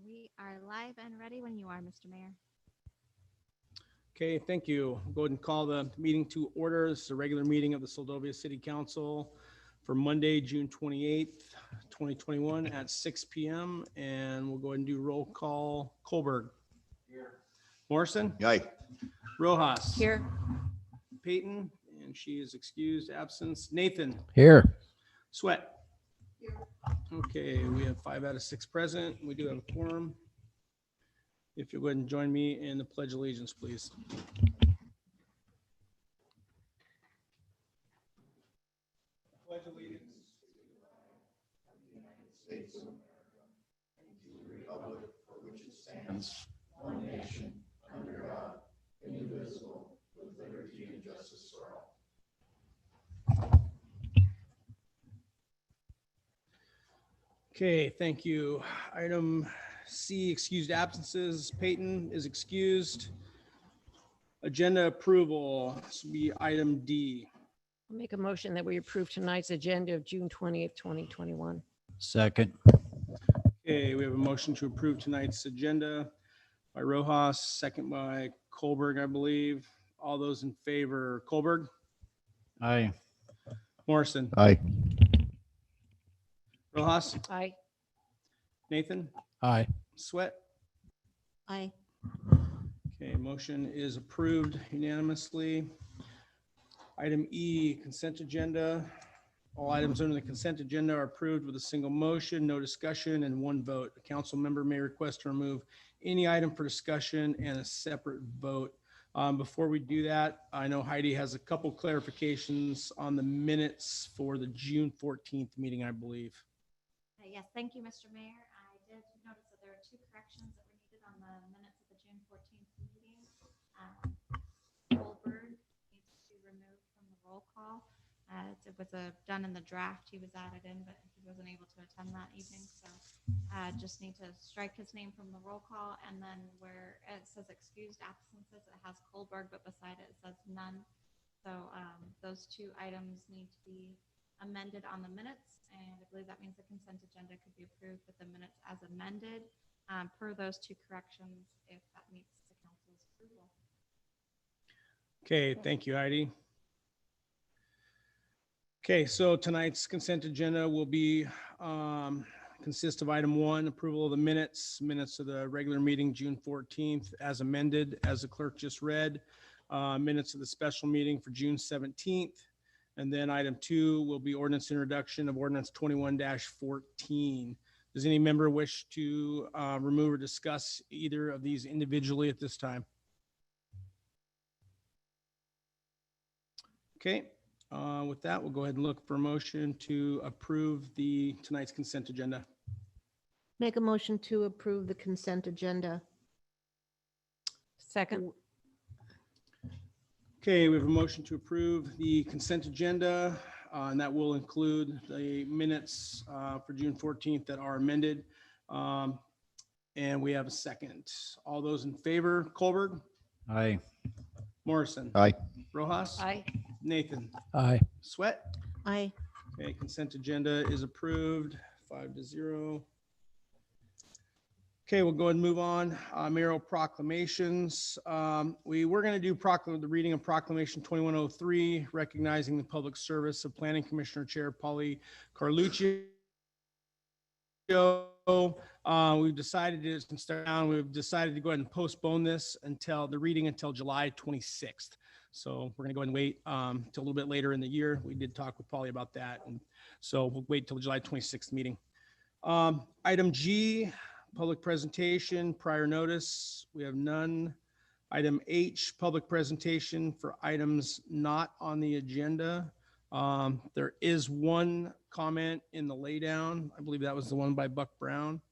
We are live and ready when you are, Mr. Mayor. Okay, thank you. Go ahead and call the meeting to order. This is a regular meeting of the Soldovia City Council for Monday, June 28th, 2021 at 6 p.m. And we'll go ahead and do roll call. Colberg. Here. Morrison. Aye. Rojas. Here. Peyton, and she is excused, absence. Nathan. Here. Sweat. Here. Okay, we have 5 out of 6 present. We do have a quorum. If you'll go ahead and join me in the Pledge of Allegiance, please. Pledge allegiance to the United States of America and to the republic for which it stands, one nation, under God, indivisible, with liberty and justice for all. Okay, thank you. Item C, excused absences. Peyton is excused. Agenda approval. This will be item D. I'll make a motion that we approve tonight's agenda of June 20th, 2021. Second. Okay, we have a motion to approve tonight's agenda by Rojas, second by Colberg, I believe. All those in favor, Colberg, Aye. Morrison, Aye. Rojas, Aye. Nathan, Aye. Sweat. Aye. Okay, motion is approved unanimously. Item E, consent agenda. All items under the consent agenda are approved with a single motion, no discussion, and one vote. A council member may request to remove any item for discussion and a separate vote. Before we do that, I know Heidi has a couple clarifications on the minutes for the June 14th meeting, I believe. Yes, thank you, Mr. Mayor. I did notice that there are 2 corrections that were needed on the minutes of the June 14th meeting. Goldberg needs to be removed from the roll call. It was done in the draft. He was added in, but he wasn't able to attend that evening. So just need to strike his name from the roll call. And then where it says excused absences, it has Goldberg, but beside it, it says none. So those 2 items need to be amended on the minutes, and I believe that means the consent agenda could be approved with the minutes as amended per those 2 corrections if that meets the council's approval. Okay, thank you, Heidi. Okay, so tonight's consent agenda will be consist of item 1, approval of the minutes of the regular meeting June 14th as amended, as the clerk just read, minutes of the special meeting for June 17th. And then item 2 will be ordinance introduction of ordinance 21-14. Does any member wish to remove or discuss either of these individually at this time? Okay, with that, we'll go ahead and look for a motion to approve tonight's consent agenda. Make a motion to approve the consent agenda. Second. Okay, we have a motion to approve the consent agenda, and that will include the minutes for June 14th that are amended. And we have a second. All those in favor, Colberg, Aye. Morrison, Aye. Rojas, Aye. Nathan, Aye. Sweat. Aye. Okay, consent agenda is approved, 5-0. Okay, we'll go ahead and move on. Mayoral proclamations. We were going to do the reading of Proclamation 2103, recognizing the public service of Planning Commissioner Chair Polly Carluccio. We've decided we've decided to go ahead and postpone this until July 26th. So we're going to go ahead and wait till a little bit later in the year. We did talk with Polly about that, and so we'll wait till the July 26th meeting. Item G. Public presentation, prior notice, we have none. Item H, public presentation for items not on the agenda. There is one comment in the laydown. I believe that was the one by Buck Brown.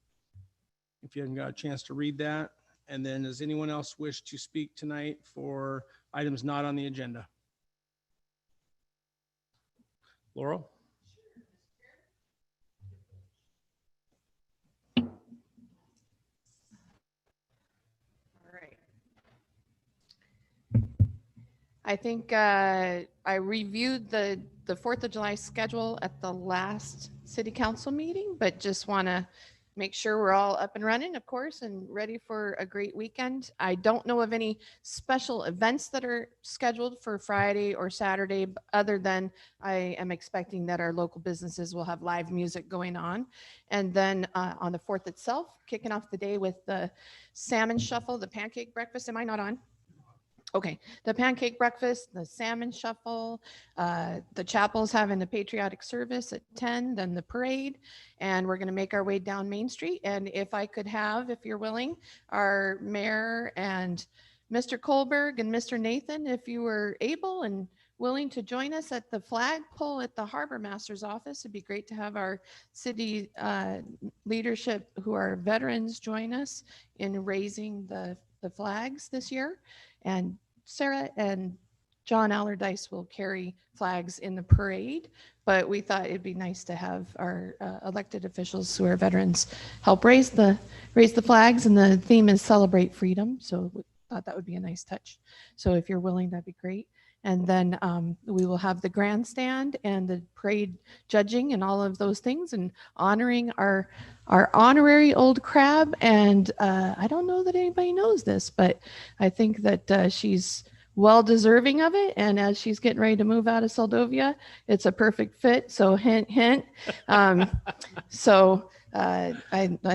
If you haven't got a chance to read that. And then does anyone else wish to speak tonight for items not on the agenda? Laurel? I think I reviewed the 4th of July schedule at the last city council meeting, but just want to make sure we're all up and running, of course, and ready for a great weekend. I don't know of any special events that are scheduled for Friday or Saturday, other than I am expecting that our local businesses will have live music going on. And then on the 4th itself, kicking off the day with the salmon shuffle, the pancake breakfast. Am I not on? Okay, the pancake breakfast, the salmon shuffle, the chapel's having the patriotic service at 10, then the parade, and we're going to make our way down Main Street. And if I could have, if you're willing, our mayor and Mr. Kohlberg and Mr. Nathan, if you were able and willing to join us at the flagpole at the harbor master's office, it'd be great to have our city leadership who are veterans join us in raising the flags this year. And Sarah and John Allardyce will carry flags in the parade, but we thought it'd be nice to have our elected officials who are veterans help raise the flags, and the theme is Celebrate Freedom. So we thought that would be a nice touch. So if you're willing, that'd be great. And then we will have the grandstand and the parade judging and all of those things, and honoring our honorary old crab. And I don't know that anybody knows this, but I think that she's well deserving of it. And as she's getting ready to move out of Soldovia, it's a perfect fit. So hint, hint. I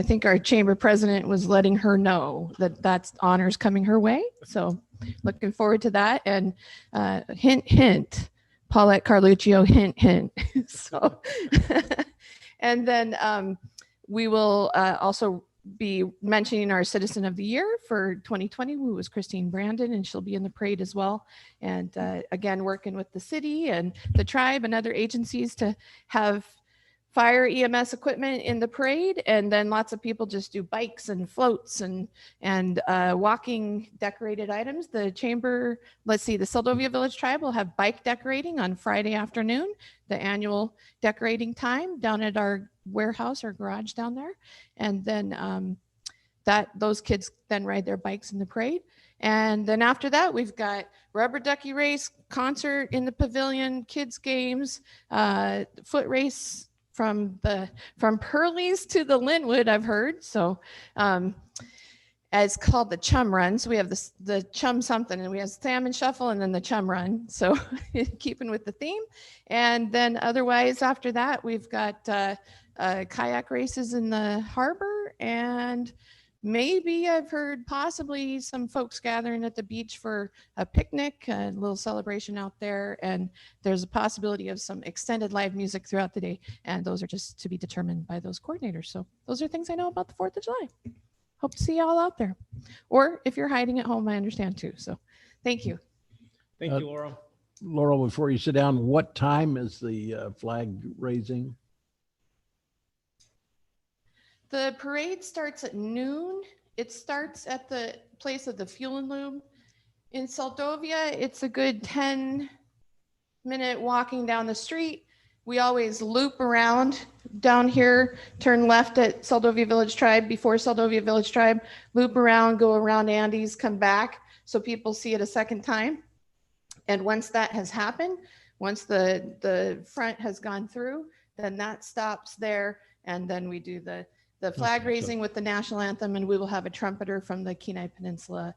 think our chamber president was letting her know that that's honors coming her way. So looking forward to that. And hint, hint, Paulette Carluccio, hint, hint. So, and then we will also be mentioning our Citizen of the Year for 2020, who was Christine Brandon, and she'll be in the parade as well. And again, working with the city and the tribe and other agencies to have fire EMS equipment in the parade. And then lots of people just do bikes and floats and walking decorated items. The chamber, the Soldovia Village Tribe will have bike decorating on Friday afternoon, the annual decorating time down at our warehouse or garage down there. And then those kids then ride their bikes in the parade. And then after that, we've got rubber ducky race, concert in the pavilion, kids games, foot race from Pearlie's to the Linwood, I've heard. So it's called the Chum Run. So we have the Chum something, and we have Salmon Shuffle, and then the Chum Run. So keeping with the theme. And then otherwise after that, we've got kayak races in the harbor, and maybe I've heard possibly some folks gathering at the beach for a picnic, a little celebration out there. And there's a possibility of some extended live music throughout the day. And those are just to be determined by those coordinators. So those are things I know about the 4th of July. Hope to see y'all out there. Or if you're hiding at home, I understand too. So thank you. Thank you, Laurel. Laurel, before you sit down, what time is the flag raising? The parade starts at noon. It starts at the place of the Fuel and Lube. In Soldovia, it's a good 10-minute walking down the street. We always loop around down here, turn left at Soldovia Village Tribe, before Soldovia Village Tribe, loop around, go around Andy's, come back, so people see it a second time. And once that has happened, once the front has gone through, then that stops there. And then we do the flag raising with the national anthem, and we will have a trumpeter from the Kenai Peninsula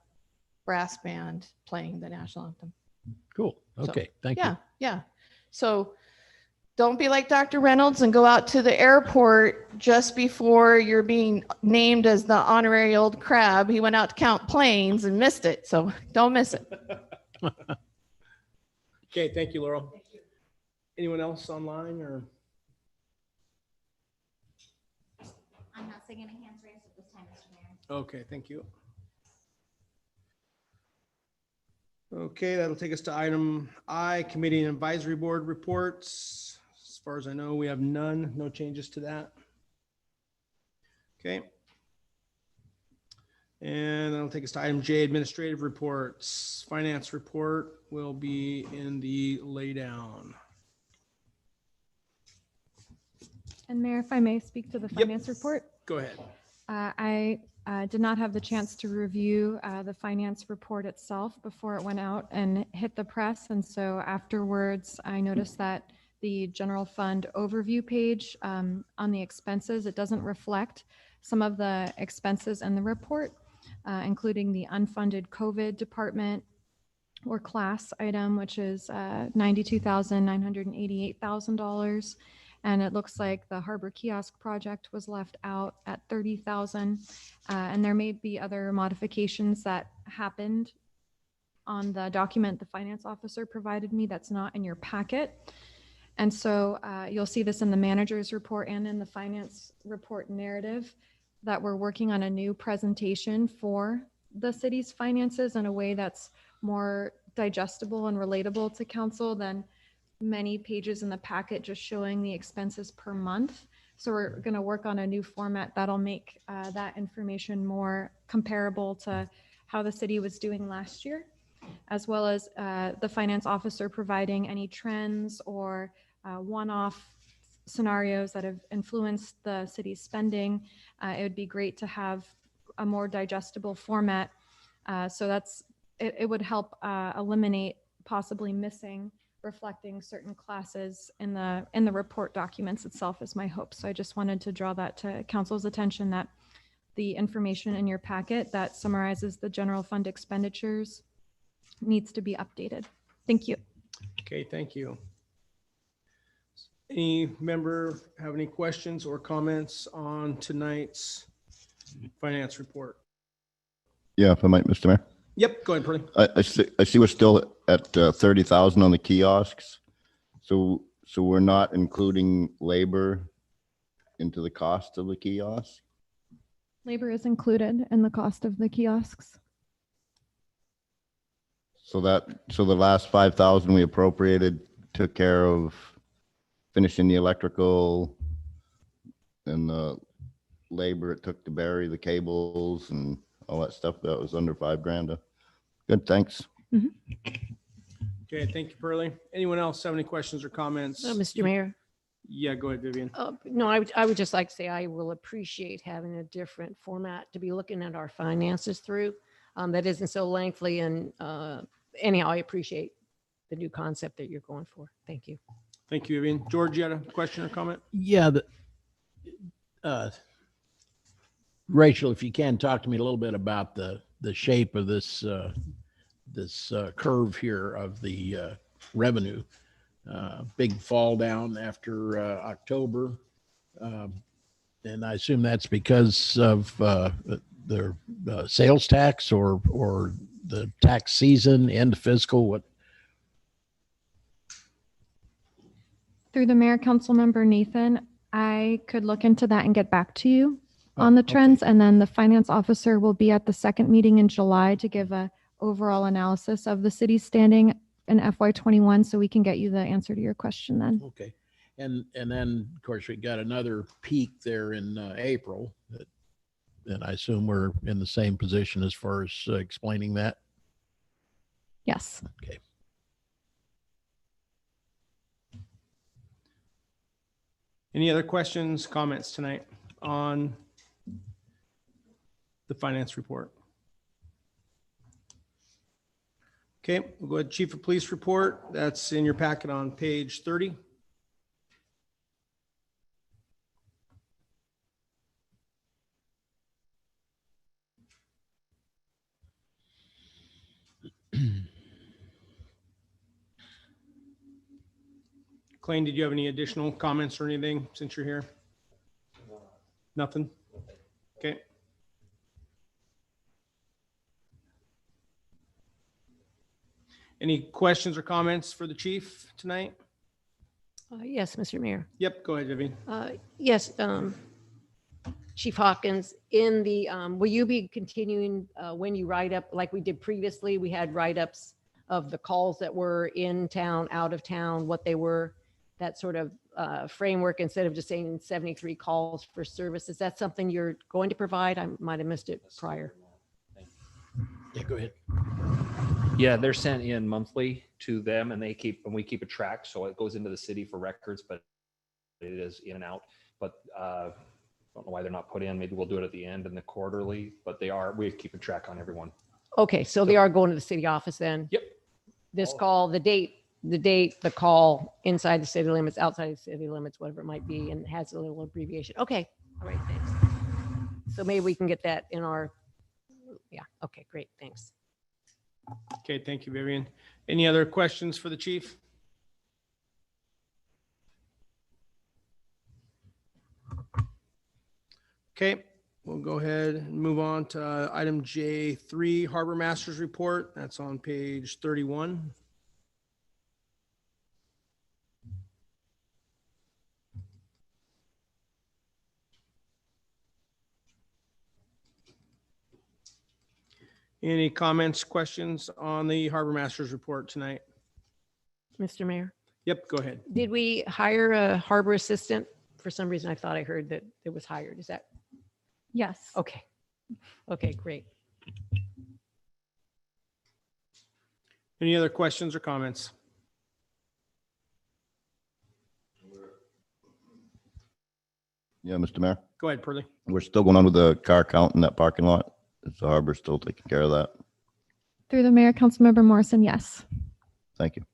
brass band playing the national anthem. Cool. Okay. Thank you. Yeah. So don't be like Dr. Reynolds and go out to the airport just before you're being named as the honorary old crab. He went out to count planes and missed it. So don't miss it. Okay, thank you, Laurel. Anyone else online or? I'm not seeing any hands raised at this time, Mr. Mayor. Okay, thank you. Okay, that'll take us to item I, Committee and Advisory Board reports. As far as I know, we have none, no changes to that. Okay. And that'll take us to item J, Administrative Reports. Finance report will be in the laydown. And Mayor, if I may speak to the finance report. Go ahead. I did not have the chance to review the finance report itself before it went out and hit the press. And so afterwards, I noticed that the general fund overview page on the expenses, it doesn't reflect some of the expenses in the report, including the unfunded COVID department or class item, which is $92,988,000. And it looks like the harbor kiosk project was left out at 30,000. And there may be other modifications that happened on the document the finance officer provided me that's not in your packet. And so you'll see this in the manager's report and in the finance report narrative that we're working on a new presentation for the city's finances in a way that's more digestible and relatable to council than many pages in the packet just showing the expenses per month. So we're going to work on a new format that'll make that information more comparable to how the city was doing last year, as well as the finance officer providing any trends or one-off scenarios that have influenced the city's spending. It would be great to have a more digestible format. So it would help eliminate possibly missing reflecting certain classes in the report documents itself is my hope. So I just wanted to draw that to council's attention that the information in your packet that summarizes the general fund expenditures needs to be updated. Thank you. Okay, thank you. Any member have any questions or comments on tonight's finance report? Yeah, if I might, Mr. Mayor. Yep, go ahead, Pearlie. I see we're still at 30,000 on the kiosks. So we're not including labor into the cost of the kiosk? Labor is included in the cost of the kiosks. So the last 5,000 we appropriated took care of finishing the electrical and the labor it took to bury the cables and all that stuff. That was under $5,000. Good, thanks. Mm-hmm. Okay, thank you, Pearlie. Anyone else have any questions or comments? Mr. Mayor. Yeah, go ahead, Vivian. No, I would just like to say I will appreciate having a different format to be looking at our finances through that isn't so lengthy. And anyhow, I appreciate the new concept that you're going for. Thank you. Thank you, Vivian. George, you had a question or comment? Yeah. Rachel, if you can talk to me a little bit about the shape of this curve here of the revenue. Big fall down after October. And I assume that's because of the sales tax or the tax season, end of fiscal. What? Through the mayor, council member Nathan, I could look into that and get back to you on the trends. Okay. And then the finance officer will be at the second meeting in July to give a overall analysis of the city's standing in FY21, so we can get you the answer to your question then. Okay. And then of course we got another peak there in April, and I assume we're in the same position as far as explaining that. Yes. Okay. Any other questions, comments tonight on the finance report? Okay, we'll go ahead. Chief of Police report. That's in your packet on page 30. Clayne, did you have any additional comments or anything since you're here? Nothing? Okay. Any questions or comments for the chief tonight? Yes, Mr. Mayor. Yep, go ahead, Vivian. Yes, Chief Hawkins, in the, will you be continuing when you write up, like we did previously, we had write-ups of the calls that were in town, out of town, what they were, that sort of framework, instead of just saying 73 calls for service. Is that something you're going to provide? I might have missed it prior. Yeah, go ahead. Yeah, they're sent in monthly to them, and we keep a track, so it goes into the city for records, but it is in and out. But I don't know why they're not put in. Maybe we'll do it at the end in the quarterly, but we're keeping track on everyone. Okay, so they are going to the city office then? Yep. This call, the date, the call inside the city limits, outside the city limits, whatever it might be, and it has a little abbreviation. Okay, all right, thanks. So maybe we can get that in our, yeah, okay, great, thanks. Okay, thank you, Vivian. Any other questions for the chief? Okay, we'll go ahead and move on to item J3, Harbor Masters Report. That's on page 31. Any comments, questions on the Harbor Masters Report tonight? Mr. Mayor, Yep, go ahead. did we hire a harbor assistant? For some reason, I thought I heard that it was hired. Is that, Yes. okay. Okay, great. Any other questions or comments? Yeah, Mr. Mayor, Go ahead, Pearlie. we're still going on with the car count in that parking lot. Is the harbor still taking care of that? Through the mayor, Councilmember Morrison, yes. Thank you.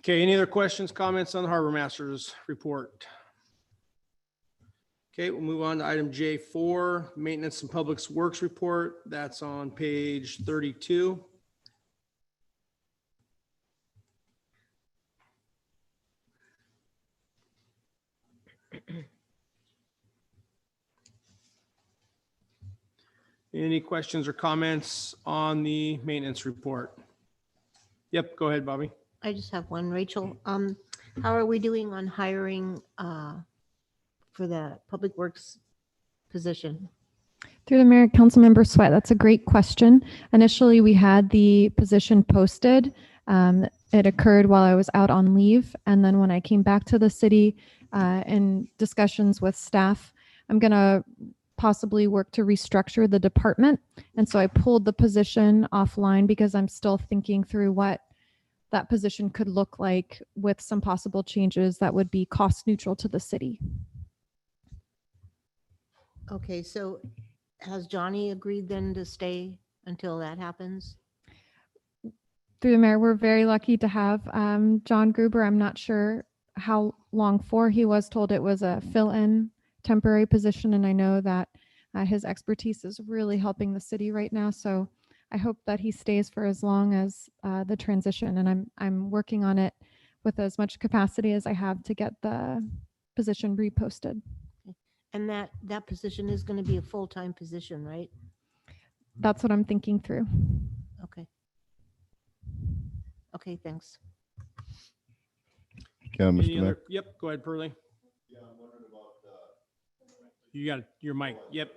Okay, any other questions, comments on the Harbor Masters Report? Okay, we'll move on to item J4, Maintenance and Public Works Report. That's on page 32. Any questions or comments on the maintenance report? Yep, go ahead, Bobby. I just have one, Rachel. How are we doing on hiring for the Public Works position? Through the mayor, Councilmember Sweat, that's a great question. Initially, we had the position posted. It occurred while I was out on leave. And then when I came back to the city in discussions with staff, I'm going to possibly work to restructure the department. And so I pulled the position offline because I'm still thinking through what that position could look like with some possible changes that would be cost neutral to the city. Okay, so has Johnny agreed then to stay until that happens? Through the mayor, we're very lucky to have John Gruber. I'm not sure how long for. He was told it was a fill-in temporary position, and I know that his expertise is really helping the city right now. So I hope that he stays for as long as the transition, and I'm working on it with as much capacity as I have to get the position reposted. And that position is going to be a full-time position, right? That's what I'm thinking through. Okay. Okay, thanks. Yeah, Any Mr. Mayor. other? Yep, go ahead, Pearlie. You got your mic. Yep,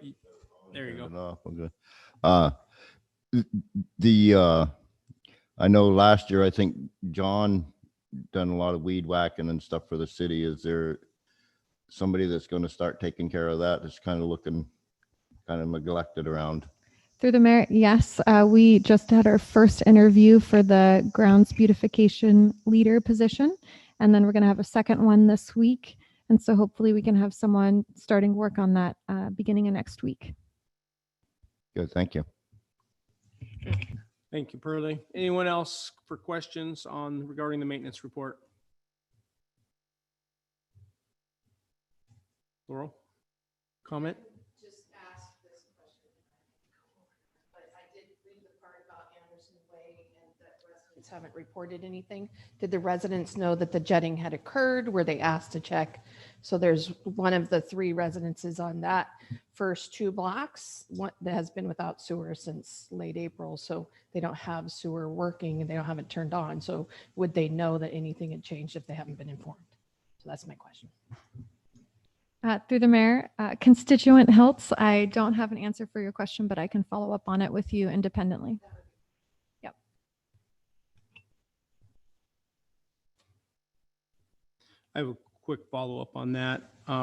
there you go. No, we're good. I know last year, I think John done a lot of weed whacking and stuff for the city. Is there somebody that's going to start taking care of that? It's kind of looking kind of neglected around. Through the mayor, yes. We just had our first interview for the grounds beautification leader position, and then we're going to have a second one this week. And so hopefully we can have someone starting work on that beginning of next week. Good, thank you. Thank you, Pearlie. Anyone else for questions on regarding the maintenance report? Laurel, comment? Just ask this question, but I did read the part about Anderson Way and that residents haven't reported anything. Did the residents know that the jetting had occurred? Were they asked to check? So there's one of the 3 residences on that first 2 blocks that has been without sewer since late April. So they don't have sewer working and they don't have it turned on. So would they know that anything had changed if they haven't been informed? So that's my question. Through the mayor, constituent Hiltz, I don't have an answer for your question, but I can follow up on it with you independently. Yep. I have a quick follow-up on that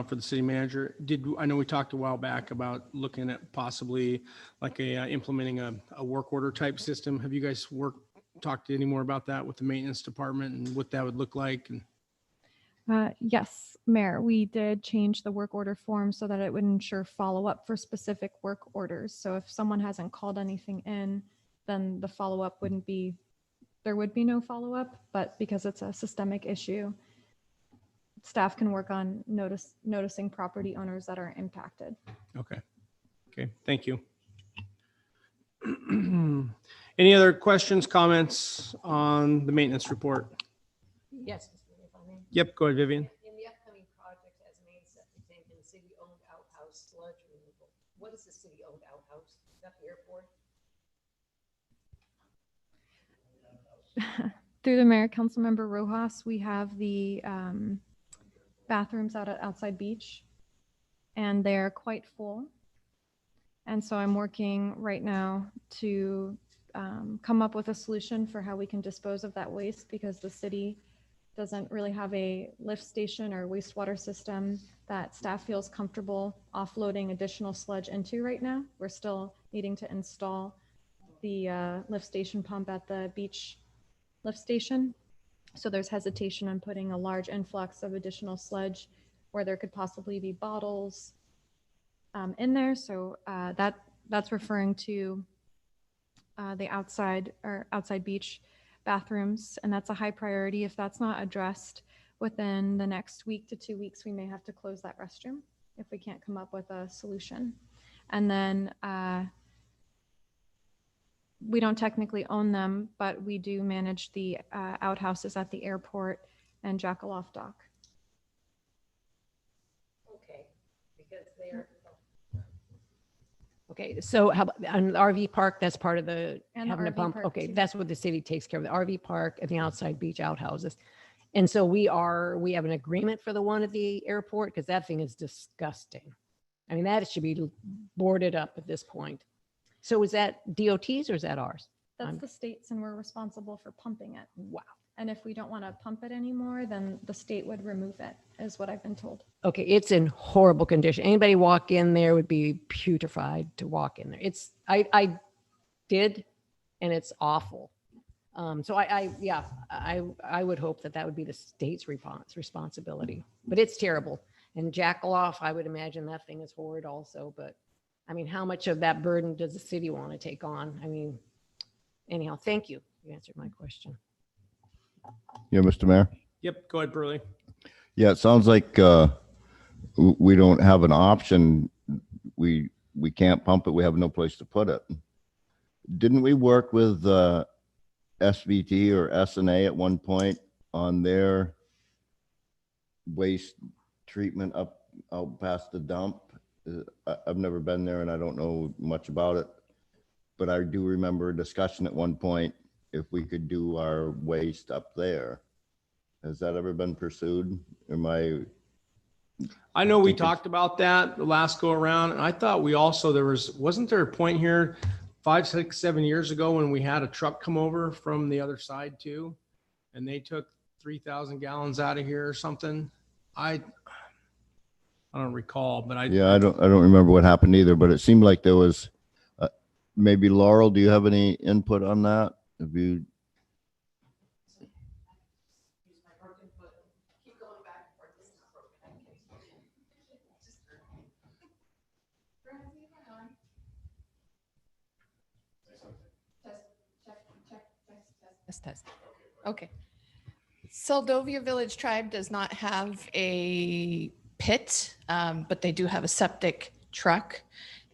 for the city manager. I know we talked a while back about looking at possibly like implementing a work order type system. Have you guys talked any more about that with the maintenance department and what that would look like? And Yes, Mayor, we did change the work order form so that it would ensure follow-up for specific work orders. So if someone hasn't called anything in, then the follow-up there would be no follow-up, but because it's a systemic issue, staff can work on noticing property owners that are impacted. Okay. Okay, thank you. Any other questions, comments on the maintenance report? Yes. Mr. Mayor, if I may. Yep, go ahead, Vivian. In the upcoming project as main septic tank and city-owned outhouse sludge removal, what is the city-owned outhouse? Is that the airport? Through the mayor, Councilmember Rojas, we have the bathrooms out at Outside Beach, and they're quite full. And so I'm working right now to come up with a solution for how we can dispose of that waste, because the city doesn't really have a lift station or wastewater system that staff feels comfortable offloading additional sludge into right now. We're still needing to install the lift station pump at the beach lift station. So there's hesitation on putting a large influx of additional sludge where there could possibly be bottles in there. So that's referring to the outside beach bathrooms. And that's a high priority. If that's not addressed within the next week to 2 weeks, we may have to close that restroom if we can't come up with a solution. And then we don't technically own them, but we do manage the outhouses at the airport and Jackaloff Dock. Okay, because they are. Okay, so how about on the RV park? That's part of the And the having a RV pump. park, Okay, too. that's what the city takes care of, the RV park and the outside beach outhouses. And so we have an agreement for the one at the airport, because that thing is disgusting. I mean, that should be boarded up at this point. So is that DOT's or is that ours? That's the state's, and we're responsible for pumping it. Wow. And if we don't want to pump it anymore, then the state would remove it, is what I've been told. Okay, it's in horrible condition. Anybody walk in there would be putrefied to walk in there. I did, and it's awful. So I would hope that would be the state's responsibility, but it's terrible. And Jackaloff, I would imagine that thing is horrid also, but I mean, how much of that burden does the city want to take on? I mean, anyhow, thank you. You answered my question. Yeah, Mr. Mayor. Yep, go ahead, Burley. Yeah, it sounds like we don't have an option. We can't pump it. We have no place to put it. Didn't we work with SVT or SNA at one point on their waste treatment out past the dump? I've never been there and I don't know much about it, but I do remember a discussion at one point if we could do our waste up there. Has that ever been pursued? I know we Think it's- talked about that the last go around, and I thought we also, wasn't there a point here 5, 6, 7 years ago when we had a truck come over from the other side too, and they took 3,000 gallons out of here or something? I don't recall, but I don't remember what happened either, but it seemed like there was maybe Laurel, do you have any input on that? Have you? Test. Okay. Seldovia Village Tribe does not have a pit, but they do have a septic truck.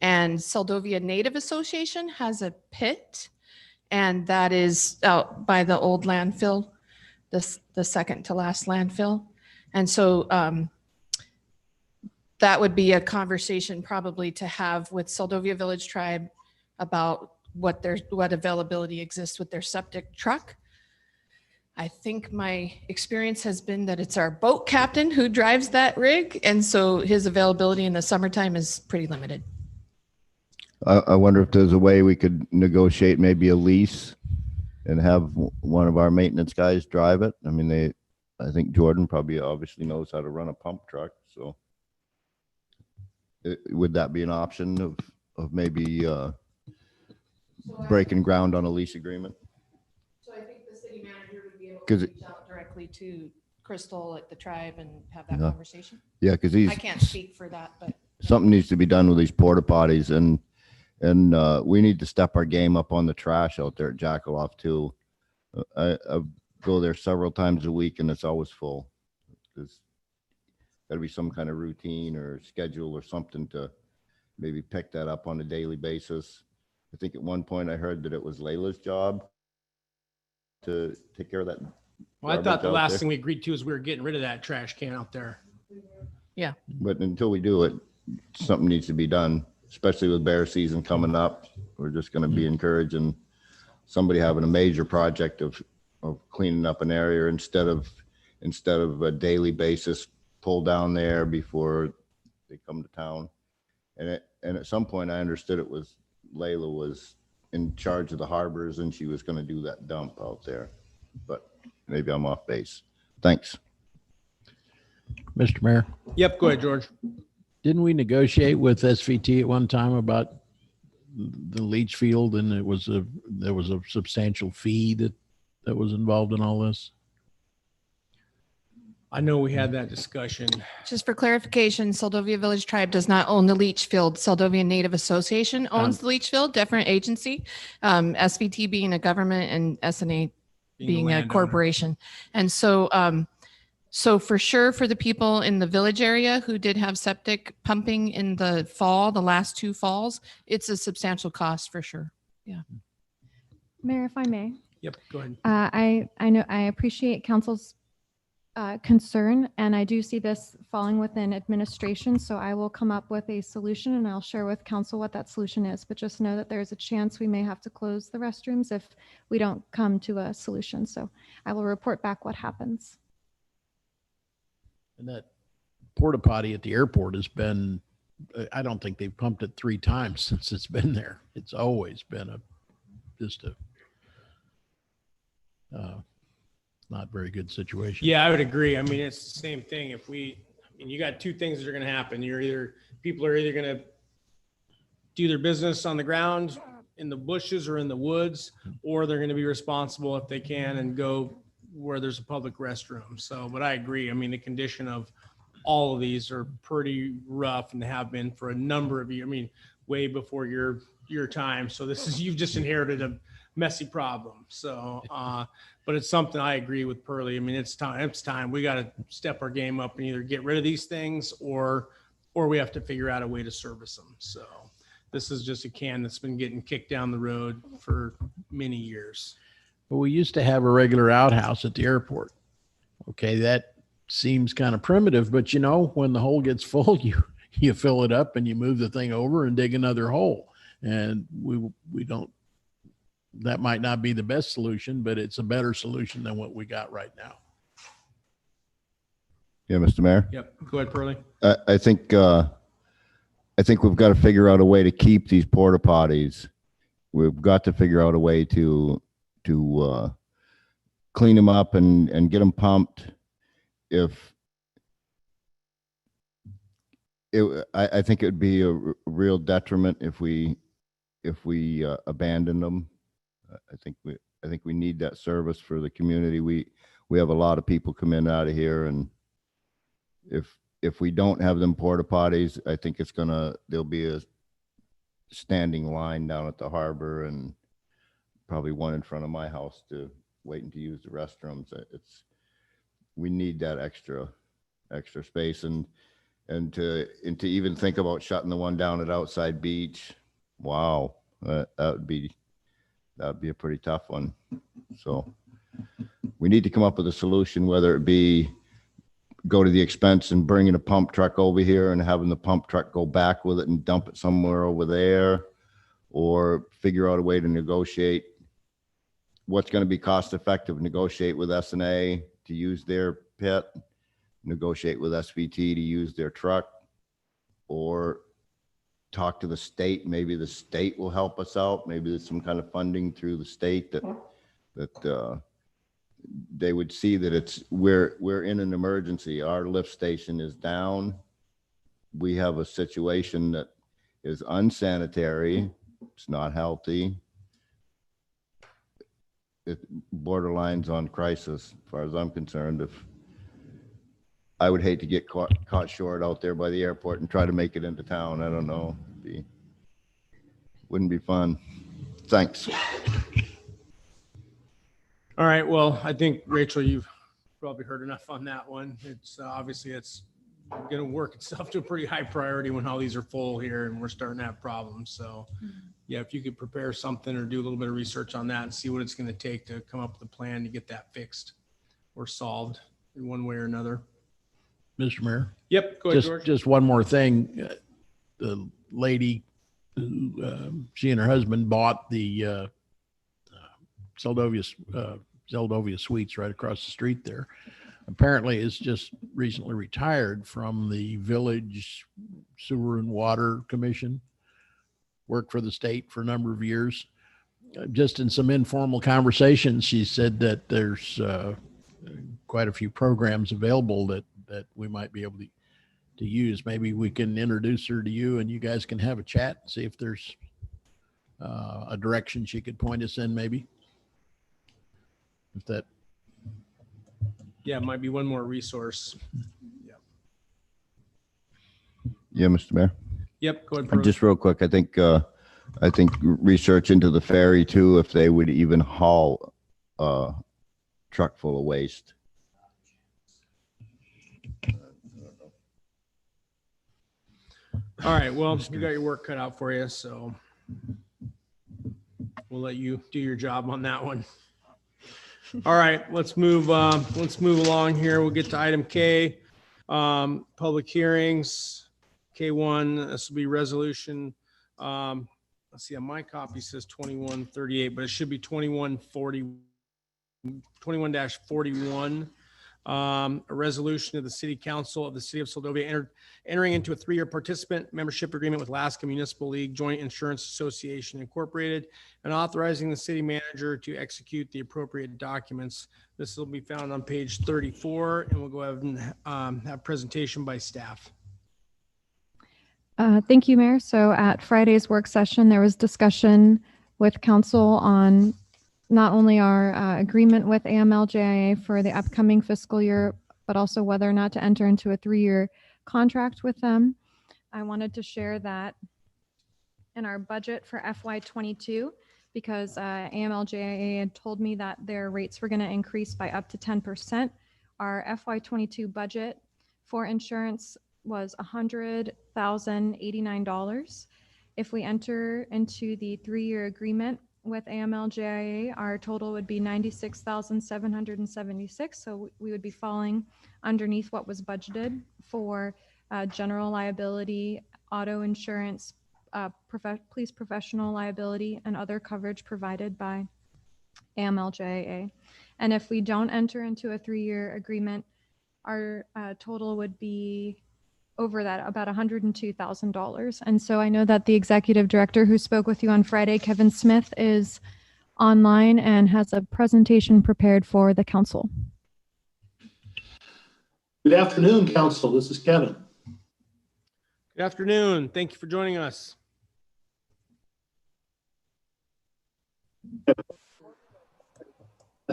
And Seldovia Native Association has a pit, and that is out by the old landfill, the second to last landfill. And so that would be a conversation probably to have with Seldovia Village Tribe about what availability exists with their septic truck. I think my experience has been that it's our boat captain who drives that rig. And so his availability in the summertime is pretty limited. I wonder if there's a way we could negotiate maybe a lease and have one of our maintenance guys drive it. I mean, I think Jordan probably obviously knows how to run a pump truck. So would that be an option of maybe breaking ground on a lease agreement? So I think the city manager would be able 'Cause to it- reach out directly to Crystal at the tribe and have that Yeah. conversation. Yeah, because I can't speak for that, but something needs to be done with these porta potties, and we need to step our game up on the trash out there at Jackaloff too. I go there several times a week and it's always full. got to be some kind of routine or schedule or something to maybe pick that up on a daily basis. I think at one point I heard that it was Layla's job to take care of that. Well, I thought garbage the out last there. thing we agreed to is we were getting rid of that trash can out there. But until we do it, something needs to be done, especially with bear season coming up. We're just going to be encouraging somebody having a major project of cleaning up an area instead of a daily basis pull down there before they come to town. And at some point I understood it was Layla was in charge of the harbors and she was going to do that dump out there, but maybe I'm off base. Thanks. Mr. Mayor, Yep, go ahead, George. didn't we negotiate with SVT at one time about the leach field, and there was a substantial fee that was involved in all this? I know we had that discussion. Just for clarification, Seldovia Village Tribe does not own the leach field. Seldovia Native Association owns the leach field, different agency. SVT being a government and SNA being a landowner. corporation. And so, so for sure, for the people in the village area who did have septic pumping in the fall, the last 2 falls, it's a substantial cost for sure. Mayor, if I may, Yep, go ahead. I know I appreciate council's concern, and I do see this falling within administration. So I will come up with a solution, and I'll share with council what that solution is. But just know that there's a chance we may have to close the restrooms if we don't come to a solution. So I will report back what happens. And that porta potty at the airport has been, I don't think they've pumped it 3 times since it's been there. It's always been just a not very good situation. Yeah, I would agree. I mean, it's the same thing. You got 2 things that are going to happen. People are either going to do their business on the ground, in the bushes or in the woods, or they're going to be responsible if they can and go where there's a public restroom. So, but I agree. I mean, the condition of all of these are pretty rough and have been for a number of years. I mean, way before your time. So you've just inherited a messy problem. So, but it's something I agree with Pearlie. I mean, it's time. We got to step our game up and either get rid of these things or we have to figure out a way to service them. So this is just a can that's been getting kicked down the road for many years. But we used to have a regular outhouse at the airport. Okay, that seems kind of primitive, but when the hole gets full, you fill it up and you move the thing over and dig another hole. And we don't, that might not be the best solution, but it's a better solution than what we got right now. Yeah, Mr. Mayor. Yep. Go ahead, Pearlie. I think we've got to figure out a way to keep these porta potties. We've got to figure out a way to clean them up and get them pumped. I think it would be a real detriment if we abandon them. I think we need that service for the community. We have a lot of people come in out of here, and if we don't have them porta potties, I think there'll be a standing line down at the harbor and probably one in front of my house to waiting to use the restrooms. We need that extra space and to even think about shutting the one down at Outside Beach. Wow. That would be a pretty tough one. So we need to come up with a solution, whether it be go to the expense and bringing a pump truck over here and having the pump truck go back with it and dump it somewhere over there, or figure out a way to negotiate what's going to be cost effective, negotiate with SNA to use their pit, negotiate with SVT to use their truck, or talk to the state. Maybe the state will help us out. Maybe there's some kind of funding through the state that they would see that we're in an emergency. Our lift station is down. We have a situation that is unsanitary. It's not healthy. It borderlines on crisis, as far as I'm concerned. I would hate to get caught short out there by the airport and try to make it into town. I don't know. Wouldn't be fun. Thanks. All right. Well, I think, Rachel, you've probably heard enough on that one. It's obviously it's going to work itself to a pretty high priority when all these are full here and we're starting to have problems. So yeah, if you could prepare something or do a little bit of research on that and see what it's going to take to come up with a plan to get that fixed or solved in one way or another. Mr. Mayor, Yep. Go ahead, George. just one more thing. The lady, she and her husband bought the Zeldovia Suites right across the street there. Apparently is just recently retired from the Village Sewer and Water Commission. Worked for the state for a number of years. Just in some informal conversations, she said that there's quite a few programs available that we might be able to use. Maybe we can introduce her to you and you guys can have a chat and see if there's a direction she could point us in, maybe. If that. Yeah, it might be one more resource. Yeah, Mr. Mayor. Yep. Go ahead. Just real quick, I think research into the ferry too, if they would even haul a truck full of waste. All right. Well, you got your work cut out for you, so we'll let you do your job on that one. All right, let's move along here. We'll get to item K, public hearings. K1, this will be resolution. Let's see, on my copy says 2138, but it should be 21-41. A resolution of the City Council of the City of Seldovia entering into a 3-year participant membership agreement with Alaska Municipal League Joint Insurance Association Incorporated and authorizing the city manager to execute the appropriate documents. This will be found on page 34, and we'll go ahead and have presentation by staff. Thank you, Mayor. So at Friday's work session, there was discussion with council on not only our agreement with AML-JIA for the upcoming fiscal year, but also whether or not to enter into a 3-year contract with them. I wanted to share that in our budget for FY22, because AML-JIA had told me that their rates were going to increase by up to 10%. Our FY22 budget for insurance was $100,089. If we enter into the 3-year agreement with AML-JIA, our total would be $96,776. So we would be falling underneath what was budgeted for general liability, auto insurance, police professional liability, and other coverage provided by AML-JIA. And if we don't enter into a 3-year agreement, our total would be over that, about $102,000. And so I know that the executive director who spoke with you on Friday, Kevin Smith, is online and has a presentation prepared for the council. Good afternoon, council. This is Kevin. Good afternoon. Thank you for joining us. I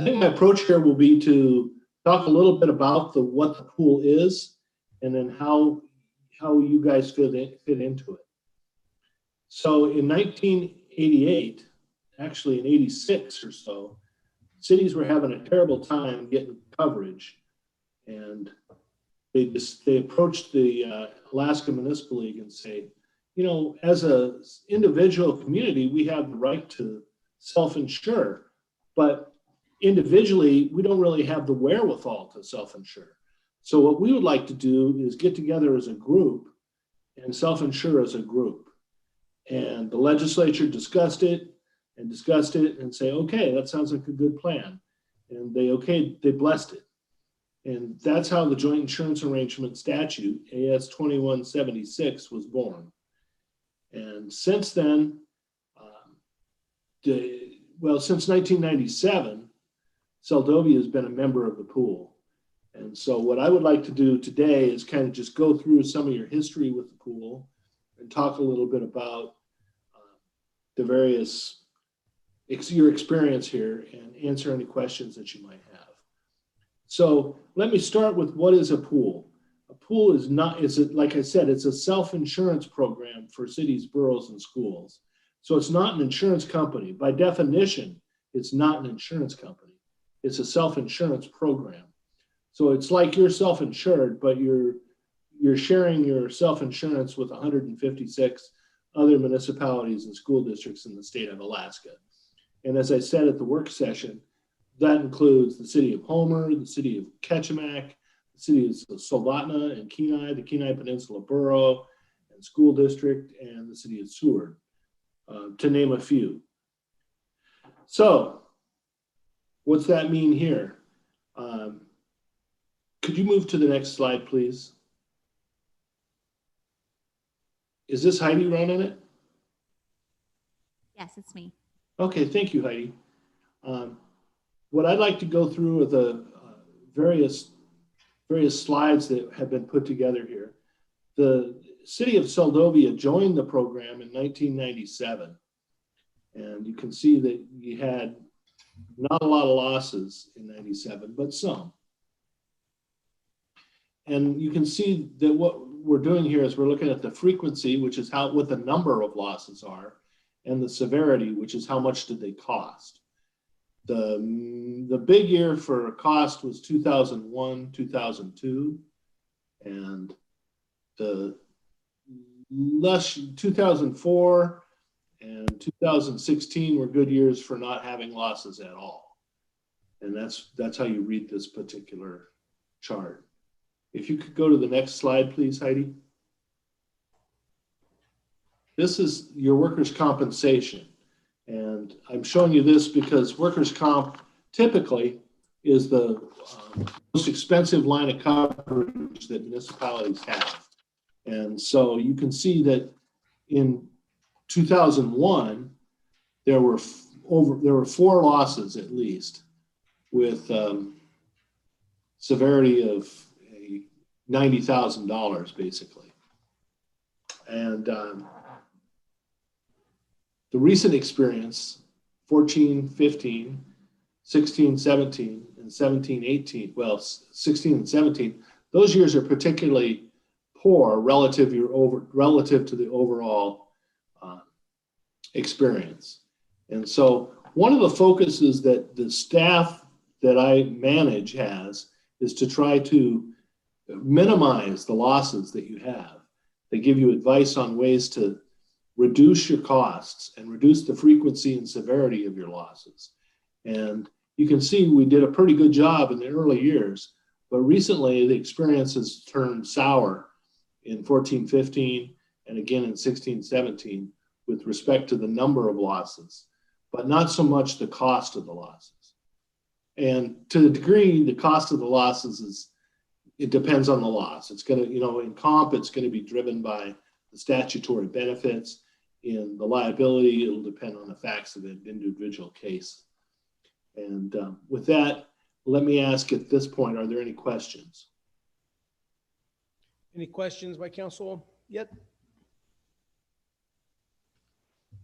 think my approach here will be to talk a little bit about what the pool is and then how you guys fit into it. So in 1988, actually in 86 or so, cities were having a terrible time getting coverage, and they approached the Alaska Municipal League and say, you know, as a individual community, we have the right to self-insure, but individually, we don't really have the wherewithal to self-insure. So what we would like to do is get together as a group and self-insure as a group. And the legislature discussed it and say, okay, that sounds like a good plan. And they blessed it. And that's how the Joint Insurance Arrangement Statute, AS 2176, was born. And since then, since 1997, Seldovia has been a member of the pool. And so what I would like to do today is kind of just go through some of your history with the pool and talk a little bit about the various, your experience here and answer any questions that you might have. So let me start with, what is a pool? A pool is like I said, it's a self-insurance program for cities, boroughs, and schools. So it's not an insurance company. By definition, it's not an insurance company. It's a self-insurance program. So it's like you're self-insured, but you're sharing your self-insurance with 156 other municipalities and school districts in the state of Alaska. And as I said at the work session, that includes the city of Homer, the city of Ketchimack, the city of Soldotna and Kenai, the Kenai Peninsula Borough and School District, and the city of Seward, to name a few. So what's that mean here? Could you move to the next slide, please? Is this Heidi running it? Yes, it's me. Okay, thank you, Heidi. What I'd like to go through are the various slides that have been put together here. The city of Seldovia joined the program in 1997. And you can see that you had not a lot of losses in 97, but some. And you can see that what we're doing here is we're looking at the frequency, which is what the number of losses are, and the severity, which is how much did they cost. The big year for cost was 2001, 2002, and the less 2004 and 2016 were good years for not having losses at all. And that's how you read this particular chart. If you could go to the next slide, please, Heidi. This is your workers' compensation. And I'm showing you this because workers' comp typically is the most expensive line of coverage that municipalities have. And so you can see that in 2001, there were 4 losses at least, with severity of $90,000 basically. And the recent experience, 14, 15, 16, 17, and 17, 18, well, 16 and 17, those years are particularly poor relative to the overall experience. And so one of the focuses that the staff that I manage has is to try to minimize the losses that you have. They give you advice on ways to reduce your costs and reduce the frequency and severity of your losses. And you can see we did a pretty good job in the early years, but recently the experience has turned sour in 14, 15, and again in 16, 17 with respect to the number of losses, but not so much the cost of the losses. And to the degree the cost of the losses it depends on the loss. It's going to, in comp, it's going to be driven by the statutory benefits. In the liability, it'll depend on the facts of an individual case. And with that, let me ask at this point, are there any questions? Any questions by council yet?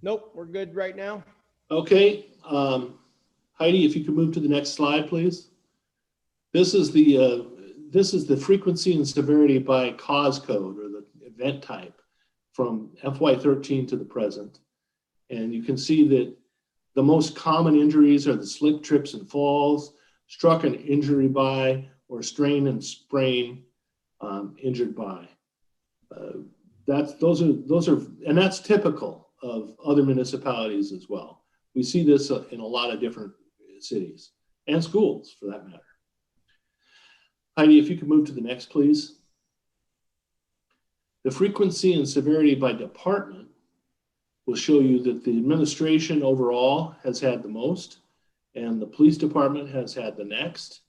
Nope, we're good right now. Okay, Heidi, if you could move to the next slide, please. This is the frequency and severity by cause code or the event type from FY13 to the present. And you can see that the most common injuries are the slip, trips, and falls, struck and injury by, or strain and sprain injured by. Those are, and that's typical of other municipalities as well. We see this in a lot of different cities and schools for that matter. Heidi, if you could move to the next, please. The frequency and severity by department will show you that the administration overall has had the most, and the police department has had the next,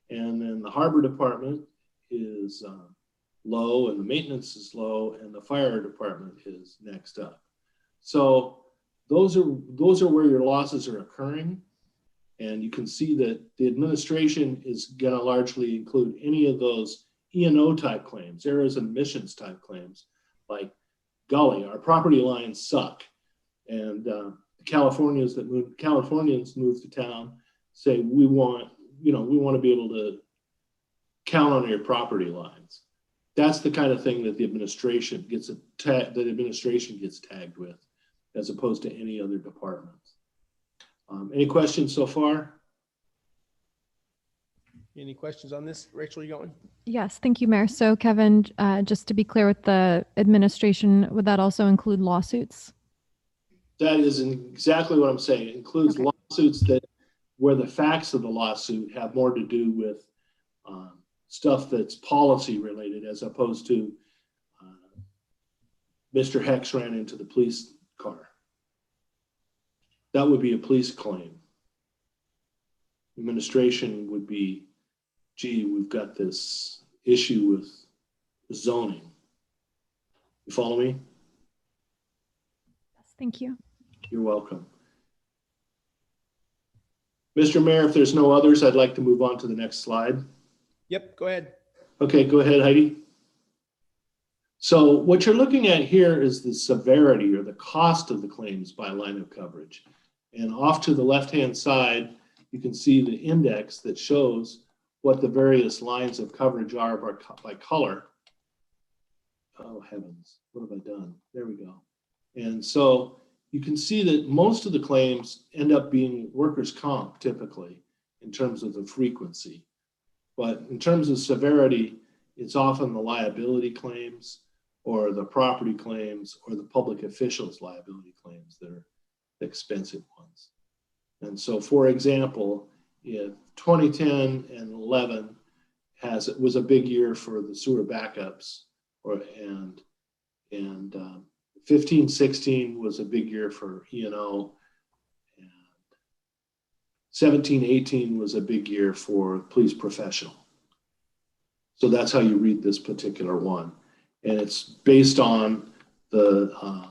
and then the harbor department is low, and the maintenance is low, and the fire department is next up. So those are where your losses are occurring. And you can see that the administration is going to largely include any of those E&O type claims, errors and omissions type claims, like, golly, our property lines suck. And Californians move to town say, we want to be able to count on your property lines. That's the kind of thing that the administration gets tagged with, as opposed to any other departments. Any questions so far? Any questions on this? Rachel, you going? Yes, thank you, Mayor. So Kevin, just to be clear with the administration, would that also include lawsuits? That is exactly what I'm saying. It includes Okay. lawsuits that where the facts of the lawsuit have more to do with stuff that's policy related, as opposed to Mr. Hex ran into the police car. That would be a police claim. Administration would be, gee, we've got this issue with zoning. You follow me? Yes, thank you. You're welcome. Mr. Mayor, if there's no others, I'd like to move on to the next slide. Yep, go ahead. Okay, go ahead, Heidi. So what you're looking at here is the severity or the cost of the claims by line of coverage. And off to the left-hand side, you can see the index that shows what the various lines of coverage are by color. Oh, heavens, what have I done? There we go. And so you can see that most of the claims end up being workers' comp typically in terms of the frequency. But in terms of severity, it's often the liability claims or the property claims or the public officials liability claims that are the expensive ones. And so, for example, if 2010 and 11 was a big year for the sewer backups, and 15, 16 was a big year for E&O, and 17, 18 was a big year for police professional. So that's how you read this particular one. And it's based on the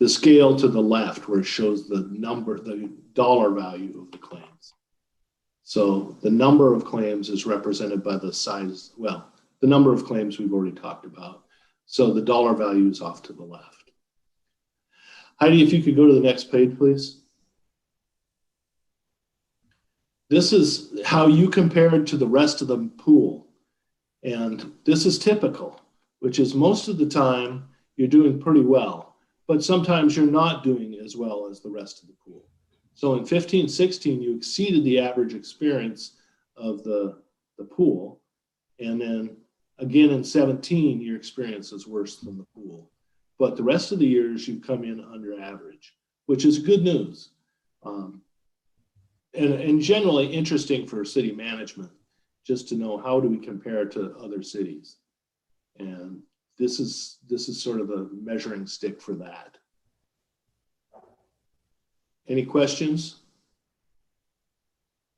scale to the left where it shows the dollar value of the claims. So the number of claims is represented by the size, well, the number of claims we've already talked about. So the dollar value is off to the left. Heidi, if you could go to the next page, please. This is how you compared to the rest of the pool. And this is typical, which is most of the time you're doing pretty well, but sometimes you're not doing as well as the rest of the pool. So in 15, 16, you exceeded the average experience of the pool. And then again in 17, your experience is worse than the pool. But the rest of the years you come in under average, which is good news. And generally interesting for city management, just to know how do we compare to other cities. And this is sort of the measuring stick for that. Any questions?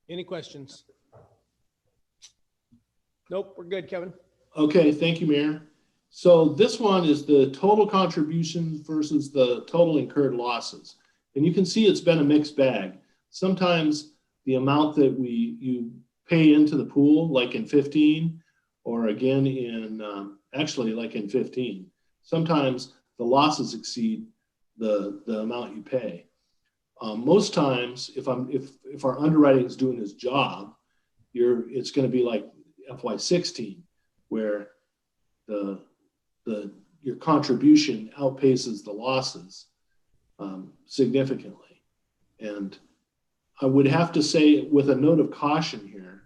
Any questions? Nope, we're good, Kevin. Okay, thank you, Mayor. So this one is the total contributions versus the total incurred losses. And you can see it's been a mixed bag. Sometimes the amount that you pay into the pool, like in 15, or again in, actually like in 15, sometimes the losses exceed the amount you pay. Most times, if our underwriting is doing its job, it's going to be like FY16, where your contribution outpaces the losses significantly. And I would have to say, with a note of caution here,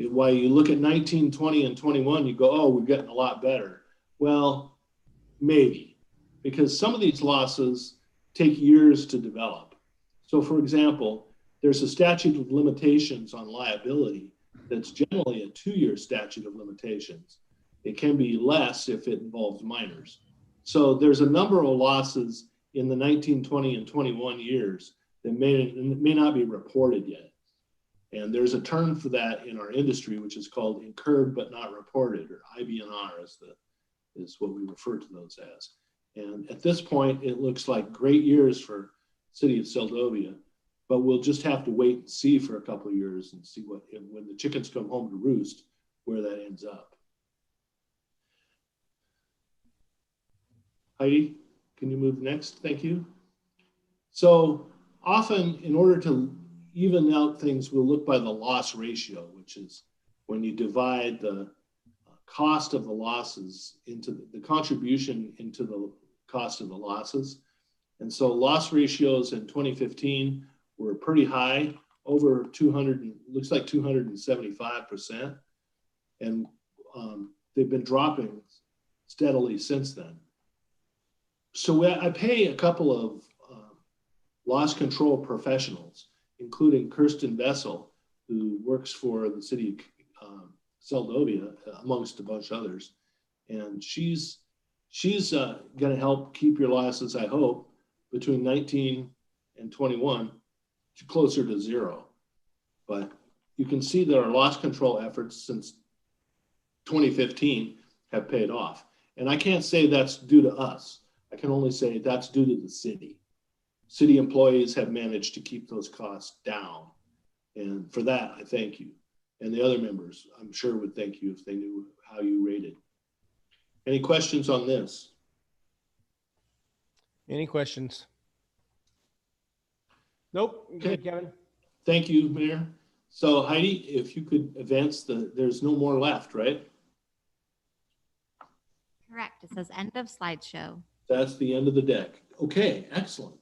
while you look at 19, 20, and 21, you go, oh, we're getting a lot better. Well, maybe, because some of these losses take years to develop. So for example, there's a statute of limitations on liability that's generally a 2-year statute of limitations. It can be less if it involves minors. So there's a number of losses in the 19, 20, and 21 years that may not be reported yet. And there's a term for that in our industry, which is called incurred but not reported, or IBNR is what we refer to those as. And at this point, it looks like great years for City of Seldovia, but we'll just have to wait and see for a couple of years and see when the chickens come home to roost, where that ends up. Heidi, can you move next? Thank you. So often, in order to even out things, we'll look by the loss ratio, which is when you divide the cost of the losses into the contribution into the cost of the losses. And so loss ratios in 2015 were pretty high, over 200, looks like 275%. And they've been dropping steadily since then. So I pay a couple of loss control professionals, including Kirsten Vessel, who works for the city of Seldovia, amongst a bunch of others. And she's going to help keep your losses, I hope, between 19 and 21 closer to zero. But you can see that our loss control efforts since 2015 have paid off. And I can't say that's due to us. I can only say that's due to the city. City employees have managed to keep those costs down. And for that, I thank you. And the other members, I'm sure, would thank you if they knew how you rated. Any questions on this? Any questions? Nope. Okay. Good, Kevin. Thank you, Mayor. So Heidi, if you could advance there's no more left, right? Correct. It says end of slideshow. That's the end of the deck. Okay, excellent.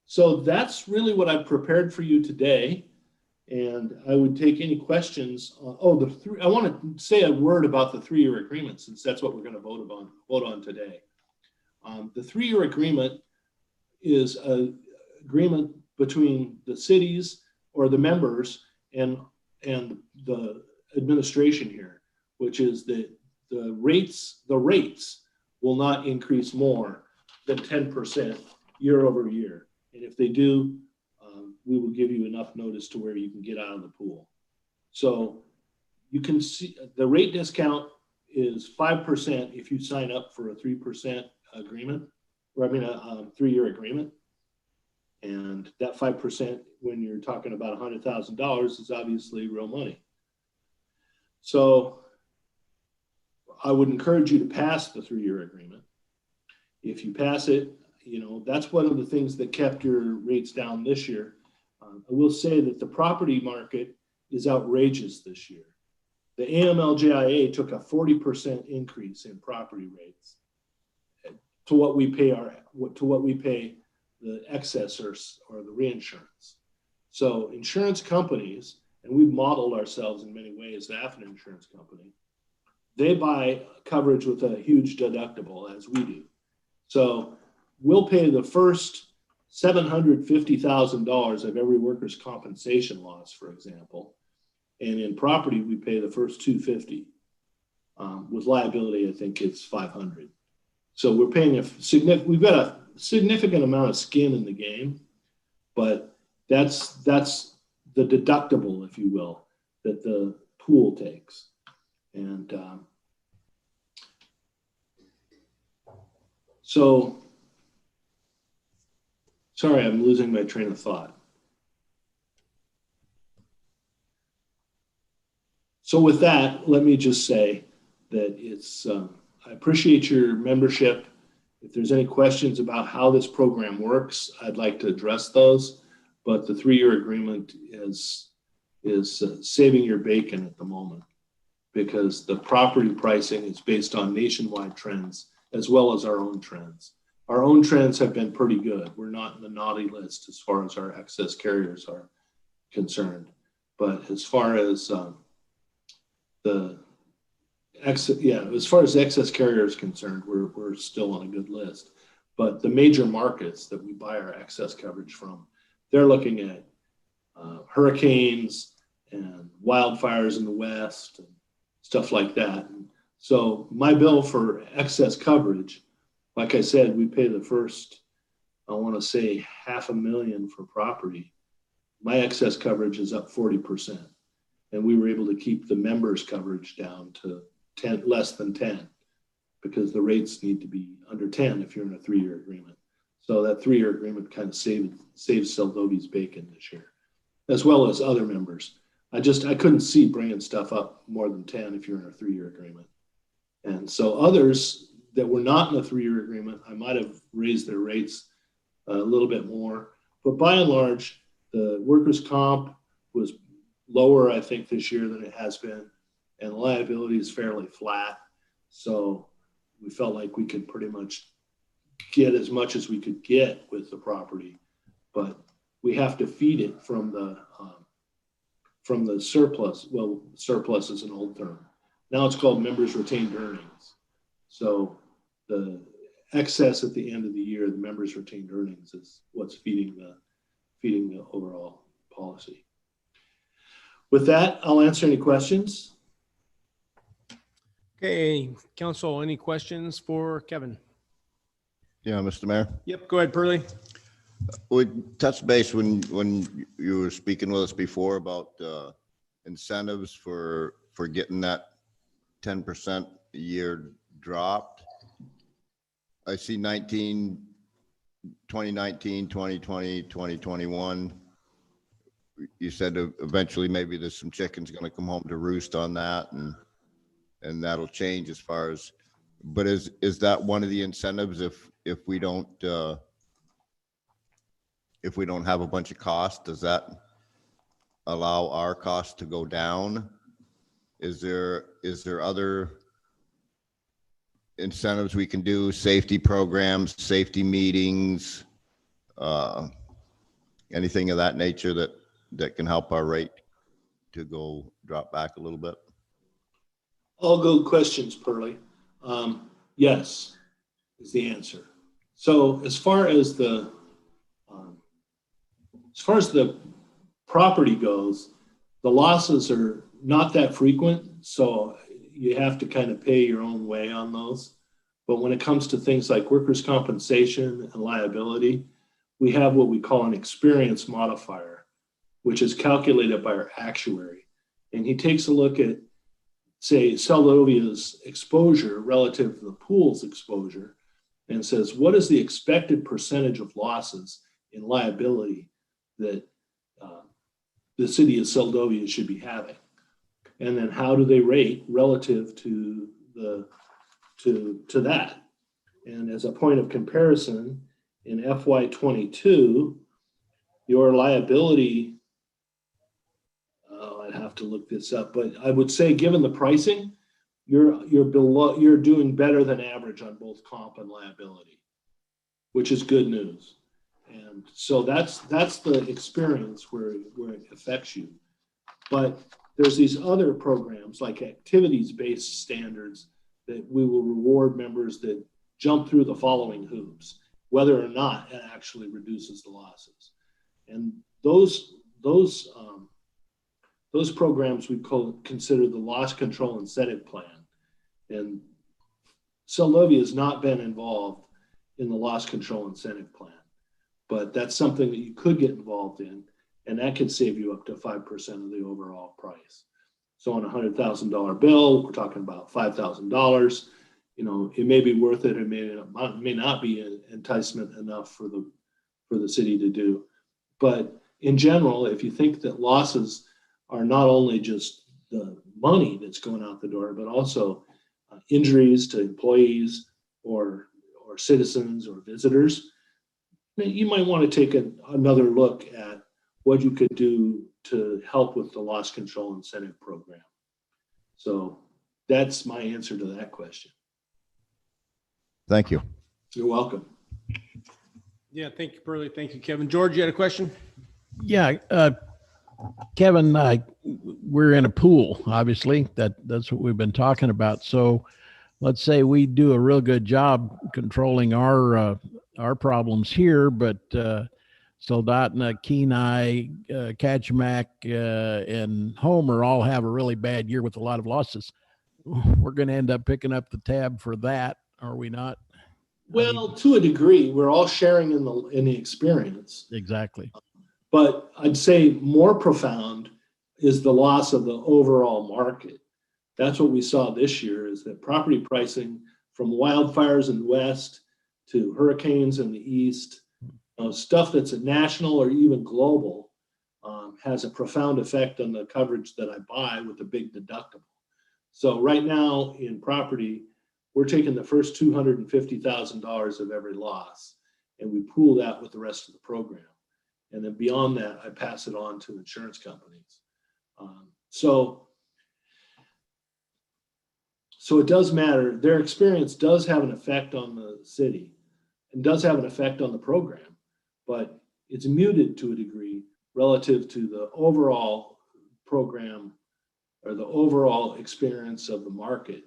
So that's really what I've prepared for you today. And I would take any questions. I want to say a word about the 3-year agreement, since that's what we're going to vote on today. The 3-year agreement is an agreement between the cities or the members and the administration here, which is that the rates will not increase more than 10% year over year. And if they do, we will give you enough notice to where you can get out of the pool. So you can see the rate discount is 5% if you sign up for a 3% agreement, or I mean a 3-year agreement. And that 5%, when you're talking about $100,000, is obviously real money. So I would encourage you to pass the 3-year agreement. If you pass it, that's one of the things that kept your rates down this year. I will say that the property market is outrageous this year. The AMLJIA took a 40% increase in property rates to what we pay the excess or the reinsurance. So insurance companies, and we've modeled ourselves in many ways after an insurance company, they buy coverage with a huge deductible, as we do. So we'll pay the first $750,000 of every workers' compensation loss, for example. And in property, we pay the first $250. With liability, I think it's $500. So we're paying we've got a significant amount of skin in the game, but that's the deductible, if you will, that the pool takes. And so, sorry, I'm losing my train of thought. So with that, let me just say that I appreciate your membership. If there's any questions about how this program works, I'd like to address those. But the 3-year agreement is saving your bacon at the moment, because the property pricing is based on nationwide trends as well as our own trends. Our own trends have been pretty good. We're not in the naughty list as far as our excess carriers are concerned. But as far as as far as excess carrier is concerned, we're still on a good list. But the major markets that we buy our excess coverage from, they're looking at hurricanes and wildfires in the West and stuff like that. And so my bill for excess coverage, like I said, we pay the first, I want to say $500,000 for property. My excess coverage is up 40%. And we were able to keep the members' coverage down to less than 10, because the rates need to be under 10 if you're in a 3-year agreement. So that 3-year agreement kind of saves Seldovi's bacon this year, as well as other members. I couldn't see bringing stuff up more than 10 if you're in a 3-year agreement. And so others that were not in a 3-year agreement, I might have raised their rates a little bit more. But by and large, the workers' comp was lower, I think, this year than it has been. And liability is fairly flat. So we felt like we could pretty much get as much as we could get with the property. But we have to feed it from the surplus. Well, surplus is an old term. Now it's called members' retained earnings. So the excess at the end of the year, the members' retained earnings, is what's feeding the overall policy. With that, I'll answer any questions. Okay, council, any questions for Kevin? Yeah, Mr. Mayor. Yep, go ahead, Pearlie. We touched base when you were speaking with us before about incentives for getting that 10% a year dropped. I see 2019, 2020, 2021. You said eventually maybe there's some chickens going to come home to roost on that, and that'll change as far as, but is that one of the incentives if we don't have a bunch of costs, does that allow our costs to go down? Is there other incentives we can do, safety programs, safety meetings, anything of that nature that can help our rate to drop back a little bit? All good questions, Pearlie. Yes, is the answer. So as far as the property goes, the losses are not that frequent, so you have to kind of pay your own way on those. But when it comes to things like workers' compensation and liability, we have what we call an experience modifier, which is calculated by our actuary. And he takes a look at, say, Seldovia's exposure relative to the pool's exposure and says, what is the expected percentage of losses in liability that the city of Seldovia should be having? And then how do they rate relative to that? And as a point of comparison, in FY22, your liability, I'd have to look this up, but I would say given the pricing, you're doing better than average on both comp and liability, which is good news. And so that's the experience where it affects you. But there's these other programs like activities-based standards that we will reward members that jump through the following hoops, whether or not it actually reduces the losses. And those programs we consider the loss control incentive plan. And Seldovia has not been involved in the loss control incentive plan, but that's something that you could get involved in, and that could save you up to 5% of the overall price. So on a $100,000 bill, we're talking about $5,000. You know, it may be worth it. It may not be an enticement enough for the city to do. But in general, if you think that losses are not only just the money that's going out the door, but also injuries to employees or citizens or visitors, you might want to take another look at what you could do to help with the loss control incentive program. So that's my answer to that question. Thank you. You're welcome. Yeah, thank you, Pearlie. Thank you, Kevin. George, you had a question? Yeah, Kevin, we're in a pool, obviously. That's what we've been talking about. So let's say we do a real good job controlling our problems here, but Soldotna, Kenai, Kachemak, and Homer all have a really bad year with a lot of losses. We're going to end up picking up the tab for that, are we not? Well, to a degree, we're all sharing in the experience. Exactly. But I'd say more profound is the loss of the overall market. That's what we saw this year, is that property pricing from wildfires in the west to hurricanes in the east, stuff that's national or even global, has a profound effect on the coverage that I buy with a big deductible. So right now in property, we're taking the first $250,000 of every loss, and we pool that with the rest of the program. And then beyond that, I pass it on to insurance companies. So it does matter. Their experience does have an effect on the city and does have an effect on the program. But it's muted to a degree relative to the overall program or the overall experience of the market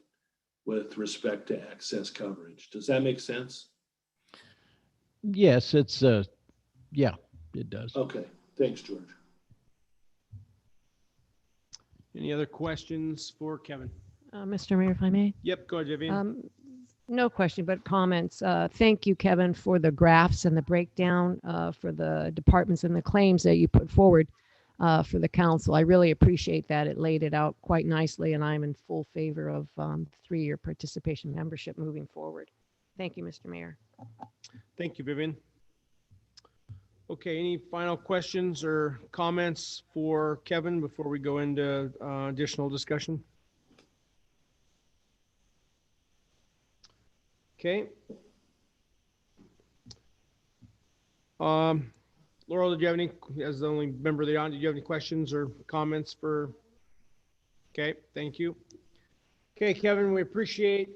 with respect to access coverage. Does that make sense? Yes, it's yeah, it does. Okay, thanks, George. Any other questions for Kevin? Mr. Mayor, if I may. Yep, go ahead, Vivian. No question, but comments. Thank you, Kevin, for the graphs and the breakdown for the departments and the claims that you put forward for the council. I really appreciate that. It laid it out quite nicely, and I'm in full favor of 3-year participation membership moving forward. Thank you, Mr. Mayor. Thank you, Vivian. Okay, any final questions or comments for Kevin before we go into additional discussion? Okay. Laurel, did you have any, as the only member of the audience, did you have any questions or comments for? Okay, thank you. Okay, Kevin, we appreciate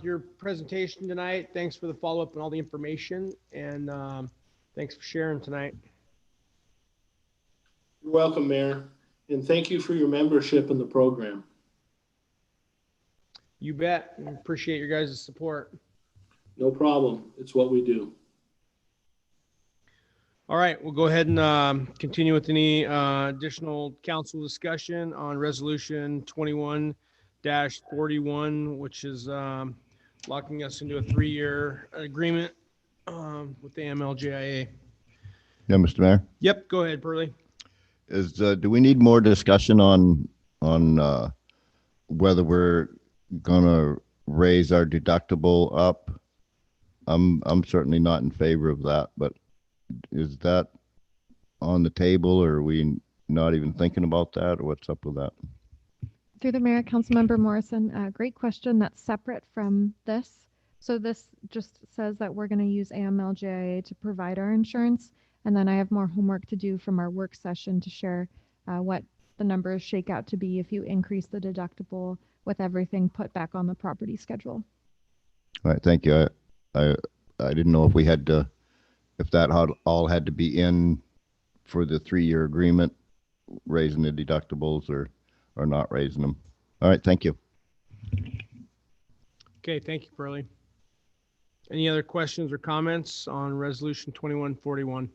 your presentation tonight. Thanks for the follow-up and all the information, and thanks for sharing tonight. You're welcome, Mayor, and thank you for your membership in the program. You bet. We appreciate your guys' support. No problem. It's what we do. All right, we'll go ahead and continue with any additional council discussion on resolution 21-41, which is locking us into a 3-year agreement with the MLJIA. Yeah, Mr. Mayor, Yep, go ahead, Pearlie. do we need more discussion on whether we're gonna raise our deductible up? I'm certainly not in favor of that, but is that on the table, or are we not even thinking about that, or what's up with that? Through the mayor, Councilmember Morrison, great question. That's separate from this. So this just says that we're going to use AMLJIA to provide our insurance. And then I have more homework to do from our work session to share what the numbers shake out to be if you increase the deductible with everything put back on the property schedule. All right, thank you. I didn't know if we had to, if that all had to be in for the 3-year agreement, raising the deductibles or not raising them. All right, thank you. Okay, thank you, Pearlie. Any other questions or comments on resolution 2141?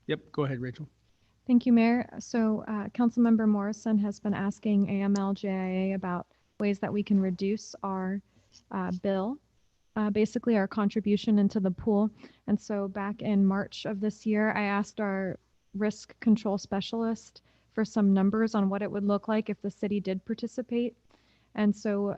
Yep, go ahead, Rachel. Thank you, Mayor. So Councilmember Morrison has been asking AMLJIA about ways that we can reduce our bill, basically our contribution into the pool. And so back in March of this year, I asked our risk control specialist for some numbers on what it would look like if the city did participate. And so,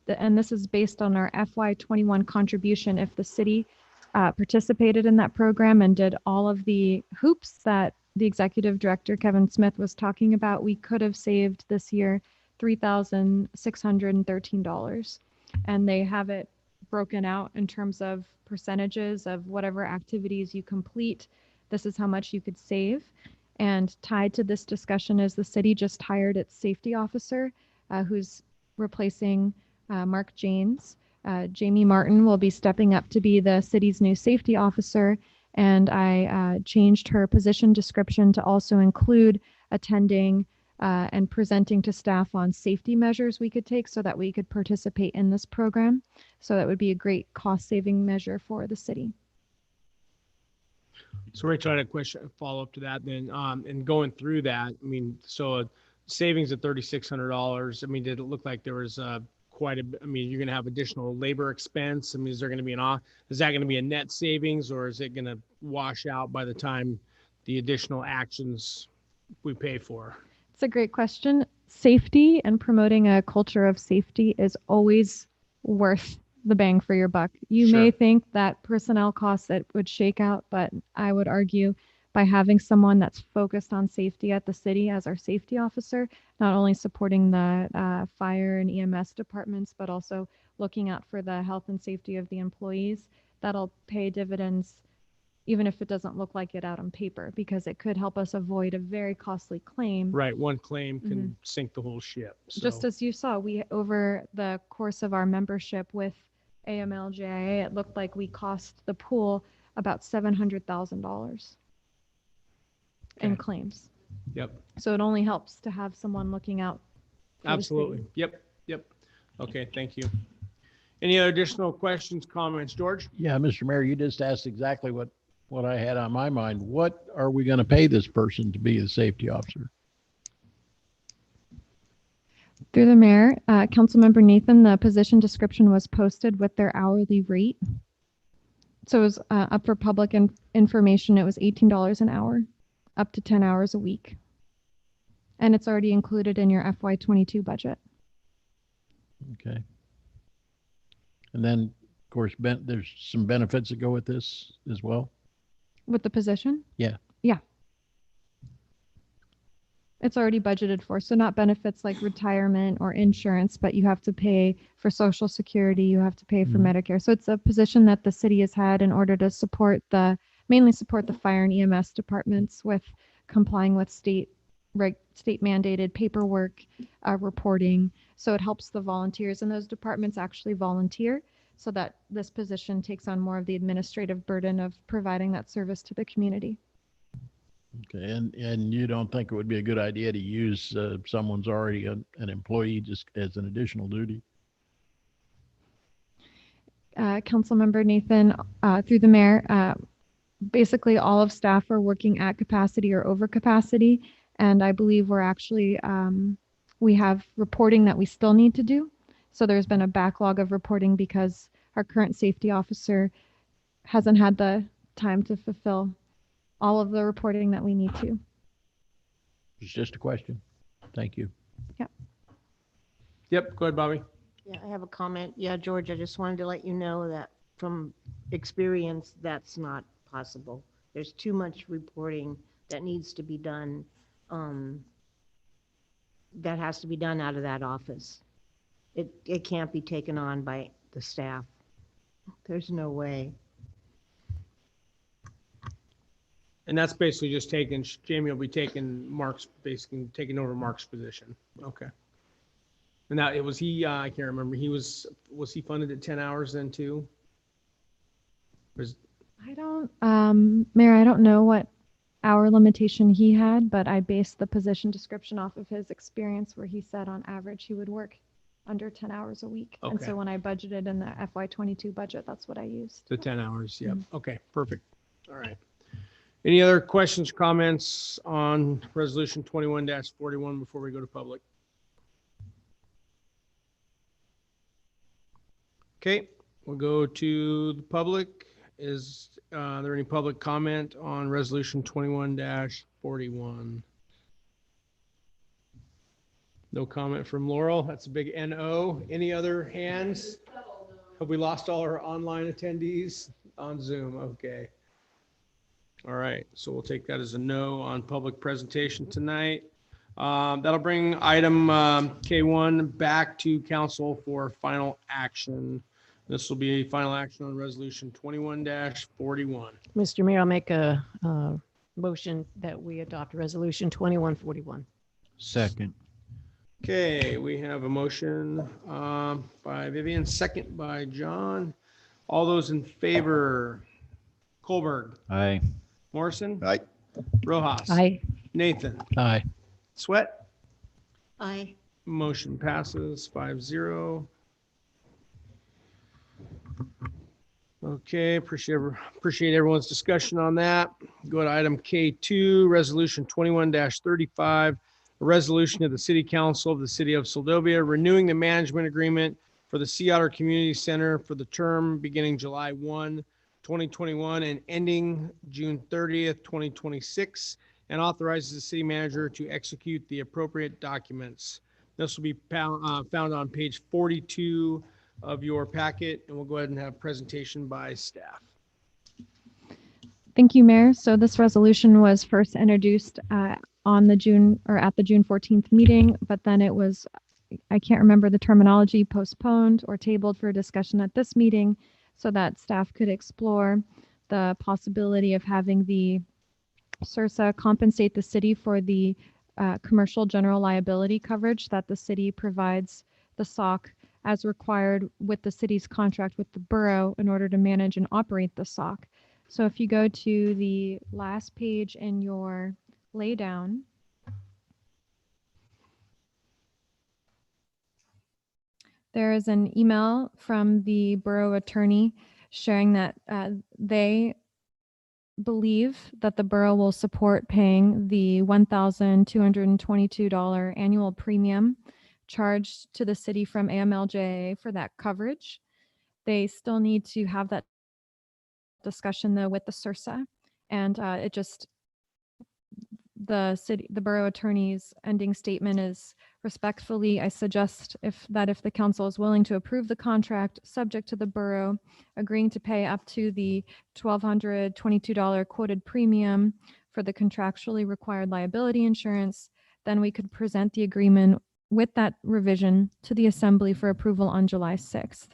and this is based on our FY21 contribution. If the city participated in that program and did all of the hoops that the executive director, Kevin Smith, was talking about, we could have saved this year $3,613. And they have it broken out in terms of percentages of whatever activities you complete. This is how much you could save. And tied to this discussion is the city just hired its safety officer, who's replacing Mark James. Jamie Martin will be stepping up to be the city's new safety officer. And I changed her position description to also include attending and presenting to staff on safety measures we could take so that we could participate in this program. So that would be a great cost-saving measure for the city. So Rachel, I had a question, follow up to that then. And going through that, I mean, so savings of $3,600. I mean, did it look like there was quite a, I mean, you're going to have additional labor expense. I mean, is there going to be is that going to be a net savings, or is it going to wash out by the time the additional actions we pay for? It's a great question. Safety and promoting a culture of safety is always worth the bang for your buck. You Sure. may think that personnel costs it would shake out, but I would argue by having someone that's focused on safety at the city as our safety officer, not only supporting the fire and EMS departments, but also looking out for the health and safety of the employees, that'll pay dividends even if it doesn't look like it out on paper, because it could help us avoid a very costly claim. Right. One claim can sink the whole ship. So. Just as you saw, we, over the course of our membership with AMLJA, it looked like we cost the pool about $700,000 in Okay. claims. Yep, So it only helps to have someone looking out. for the absolutely. city. Yep, yep. Okay, thank you. Any other additional questions, comments? George? Yeah, Mr. Mayor, you just asked exactly what I had on my mind. What are we going to pay this person to be the safety officer? Through the mayor, Councilmember Nathan, the position description was posted with their hourly rate. So it was up for public information. It was $18 an hour, up to 10 hours a week. And it's already included in your FY22 budget. Okay. And then, of course, there's some benefits that go with this as well. With the position? Yeah. Yeah. It's already budgeted for. So not benefits like retirement or insurance, but you have to pay for Social Security, you have to pay for Medicare. So it's a position that the city has had in order to mainly support the fire and EMS departments with complying with state mandated paperwork, reporting. So it helps the volunteers in those departments actually volunteer so that this position takes on more of the administrative burden of providing that service to the community. Okay. And you don't think it would be a good idea to use someone's already an employee just as an additional duty? Councilmember Nathan, through the mayor, basically all of staff are working at capacity or over capacity. And I believe we're actually, we have reporting that we still need to do. So there's been a backlog of reporting because our current safety officer hasn't had the time to fulfill all of the reporting that we need to. It's just a question. Thank you. Yep, go ahead, Bobby. Yeah, I have a comment. Yeah, George, I just wanted to let you know that from experience, that's not possible. There's too much reporting that needs to be done. That has to be done out of that office. It can't be taken on by the staff. There's no way. And that's basically just Jamie will be taking taking over Mark's position. Okay. And now I can't remember. Was he funded at 10 hours then too? I don't, Mayor, I don't know what hour limitation he had, but I based the position description off of his experience where he said on average he would work under 10 hours a week. And Okay. so when I budgeted in the FY22 budget, that's what I used. The 10 hours, yep. Okay, perfect. All right. Any other questions, comments on Resolution 21-41 before we go to public? Okay, we'll go to the public. Is there any public comment on Resolution 21-41? No comment from Laurel. That's a big NO. Any other hands? Have we lost all our online attendees on Zoom? Okay. All right, so we'll take that as a no on public presentation tonight. That'll bring item K1 back to council for final action. This will be final action on Resolution 21-41. Mr. Mayor, I'll make a motion that we adopt Resolution 2141. Second. Okay, we have a motion by Vivian, second by John. All those in favor, Colberg, Aye. Morrison, Aye. Rojas, Aye. Nathan, Aye. Sweat. Aye. Motion passes 5-0. Okay, appreciate everyone's discussion on that. Go to item K2, Resolution 21-35, a resolution of the City Council of the City of Seldovia renewing the management agreement for the Sea Otter Community Center for the term beginning July 1, 2021 and ending June 30th, 2026, and authorizes the city manager to execute the appropriate documents. This will be found on page 42 of your packet, and we'll go ahead and have presentation by staff. Thank you, Mayor. So this resolution was first introduced on the June 14th meeting, but then it was, I can't remember the terminology, postponed or tabled for discussion at this meeting so that staff could explore the possibility of having the CIRSA compensate the city for the commercial general liability coverage that the city provides the SOC as required with the city's contract with the borough in order to manage and operate the SOC. So if you go to the last page in your laydown, there is an email from the borough attorney sharing that they believe that the borough will support paying the $1,222 annual premium charged to the city from AMLJ for that coverage. They still need to have that discussion though with the CIRSA, and the borough attorney's ending statement is, respectfully, I suggest if the council is willing to approve the contract subject to the borough agreeing to pay up to the $1,222 quoted premium for the contractually required liability insurance, then we could present the agreement with that revision to the assembly for approval on July 6th.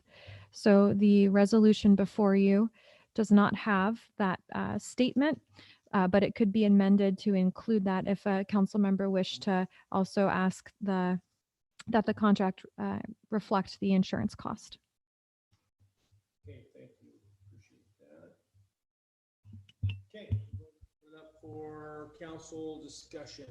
So the resolution before you does not have that statement, but it could be amended to include that if a council member wished to also ask that the contract reflect the insurance cost. Okay, thank you. Appreciate that. Okay, open it up for council discussion.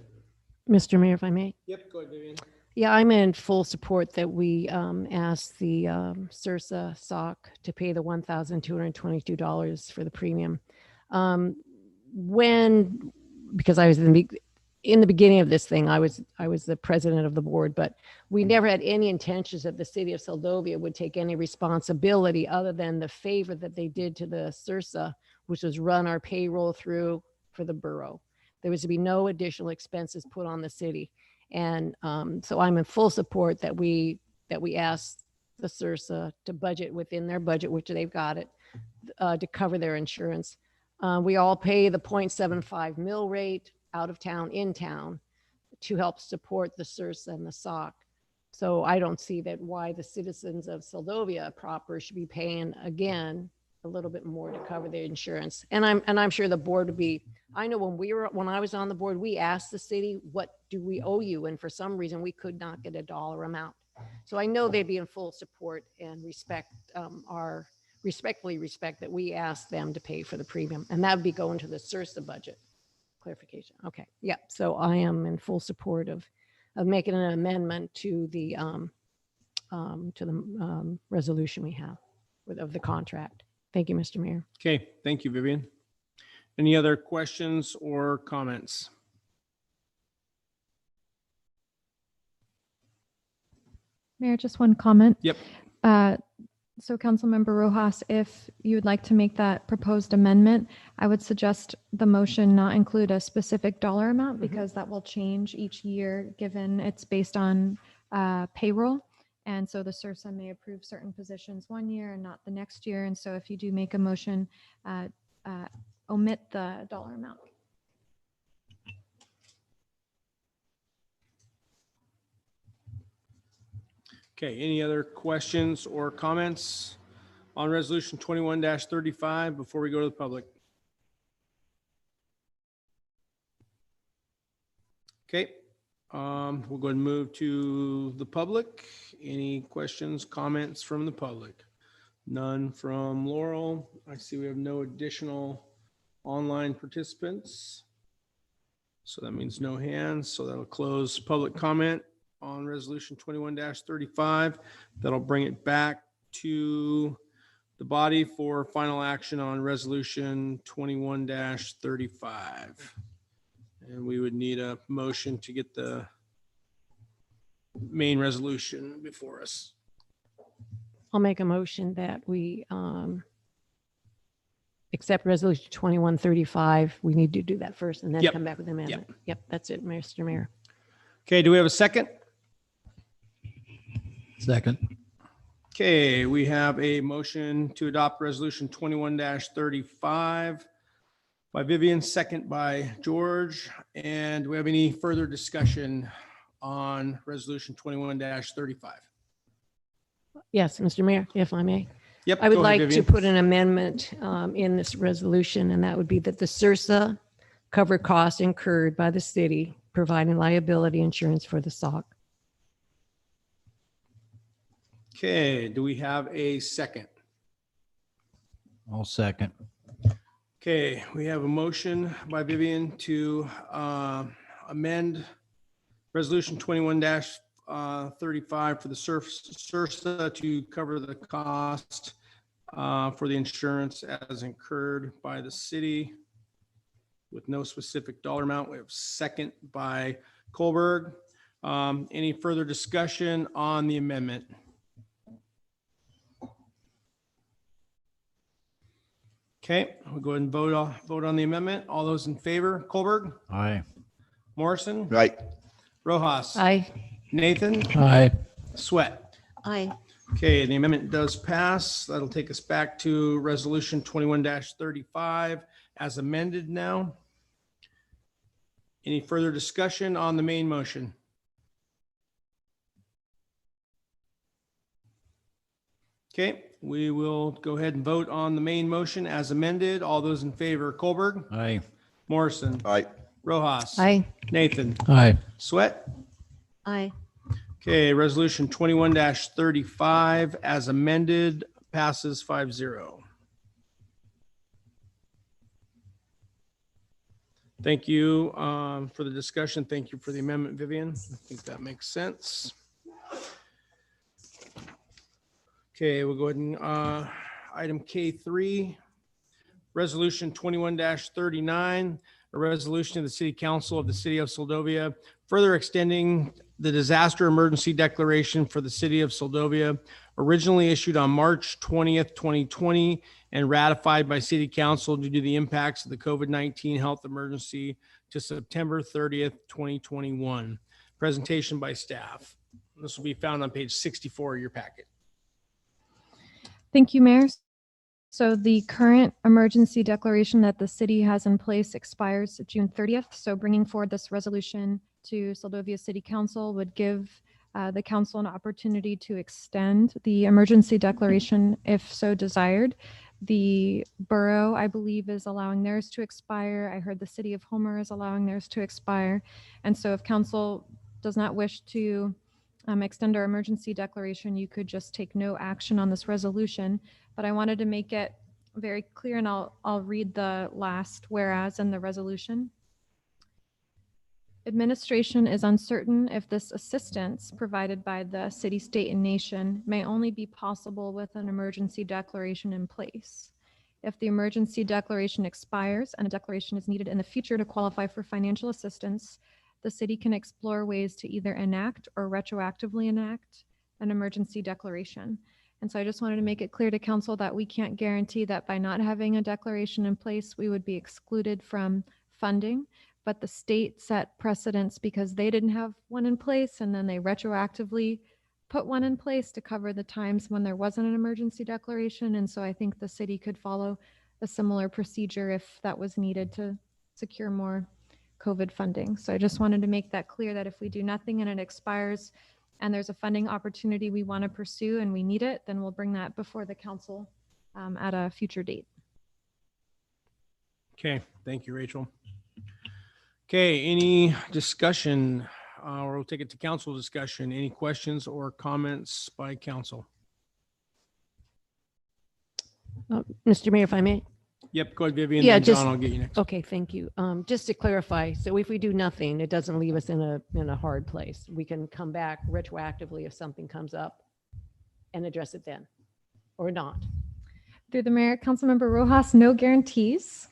Mr. Mayor, if I may. Yep, go ahead, Vivian. Yeah, I'm in full support that we ask the CIRSA SOC to pay the $1,222 for the premium. Because I was in the beginning of this thing, I was the president of the board, but we never had any intentions that the city of Seldovia would take any responsibility other than the favor that they did to the CIRSA, which was run our payroll through for the borough. There was to be no additional expenses put on the city. And so I'm in full support that we ask the CIRSA to budget within their budget, which they've got it, to cover their insurance. We all pay the 0.75 mill rate out of town, in town, to help support the CIRSA and the SOC. So I don't see that why the citizens of Seldovia proper should be paying again a little bit more to cover their insurance. And I'm sure the board would be. I know when I was on the board, we asked the city, what do we owe you? And for some reason, we could not get a dollar amount. So I know they'd be in full support and respectfully respect that we ask them to pay for the premium. And that would be going to the CIRSA budget. Clarification. Okay. Yeah. So I am in full support of making an amendment to the resolution we have of the contract. Thank you, Mr. Mayor. Okay, thank you, Vivian. Any other questions or comments? Mayor, just one comment. Yep. So Councilmember Rojas, if you would like to make that proposed amendment, I would suggest the motion not include a specific dollar amount because that will change each year given it's based on payroll. And so the CIRSA may approve certain positions one year and not the next year. And so if you do make a motion, omit the dollar amount. Okay, any other questions or comments on resolution 21-35 before we go to the public? Okay, we'll go ahead and move to the public. Any questions, comments from the public? None from Laurel. I see we have no additional online participants. So that means no hands. So that'll close public comment on resolution 21-35. That'll bring it back to the body for final action on resolution 21-35. And we would need a motion to get the main resolution before us. I'll make a motion that we accept resolution 21-35. We need to do that first and then Yep. come back with the amendment. Yep, that's it, Mr. Mayor. Okay, do we have a second? Second. Okay, we have a motion to adopt resolution 21-35 by Vivian, second by George. And do we have any further discussion on resolution 21-35? Yes, Mr. Mayor, if I may. Yep. I would go ahead, like to Vivian. put an amendment in this resolution, and that would be that the CIRSA cover costs incurred by the city providing liability insurance for the SOC. Okay, do we have a second? I'll second. Okay, we have a motion by Vivian to amend Resolution 21-35 for the SURSA to cover the cost for the insurance as incurred by the city with no specific dollar amount. We have second by Colberg. Any further discussion on the amendment? Okay, we'll go ahead and vote on the amendment. All those in favor, Colberg, Aye. Morrison, Right. Rojas, Aye. Nathan, Aye. Sweat. Aye. Okay, the amendment does pass. That'll take us back to Resolution 21-35 as amended now. Any further discussion on the main motion? Okay, we will go ahead and vote on the main motion as amended. All those in favor, Colberg, Aye. Morrison, Right. Rojas, Aye. Nathan, Aye. Sweat. Aye. Okay, Resolution 21-35 as amended passes 5-0. Thank you for the discussion. Thank you for the amendment, Vivian. I think that makes sense. Okay, we'll go ahead and item K3, Resolution 21-39, a resolution of the City Council of the City of Soldovia, further extending the disaster emergency declaration for the City of Soldovia, originally issued on March 20th, 2020, and ratified by City Council due to the impacts of the COVID-19 health emergency to September 30th, 2021. Presentation by staff. This will be found on page 64 of your packet. Thank you, Mayor. So the current emergency declaration that the city has in place expires June 30th. So bringing forward this resolution to Soldovia City Council would give the council an opportunity to extend the emergency declaration if so desired. The borough, I believe, is allowing theirs to expire. I heard the city of Homer is allowing theirs to expire. And so if council does not wish to extend our emergency declaration, you could just take no action on this resolution. But I wanted to make it very clear, and I'll read the last whereas in the resolution. Administration is uncertain if this assistance provided by the city, state, and nation may only be possible with an emergency declaration in place. If the emergency declaration expires and a declaration is needed in the future to qualify for financial assistance, the city can explore ways to either enact or retroactively enact an emergency declaration. And so I just wanted to make it clear to council that we can't guarantee that by not having a declaration in place, we would be excluded from funding. But the state set precedents because they didn't have one in place, and then they retroactively put one in place to cover the times when there wasn't an emergency declaration. And so I think the city could follow a similar procedure if that was needed to secure more COVID funding. So I just wanted to make that clear that if we do nothing and it expires and there's a funding opportunity we want to pursue and we need it, then we'll bring that before the council at a future date. Okay, thank you, Rachel. Okay, any discussion, or we'll take it to council discussion. Any questions or comments by council? Mr. Mayor, if I may. Yep, go ahead, Vivian. Yeah, then just- John, I'll get you next. Okay, thank you. Just to clarify, so if we do nothing, it doesn't leave us in a hard place. We can come back retroactively if something comes up and address it then, or not. Through the mayor, Councilmember Rojas, no guarantees.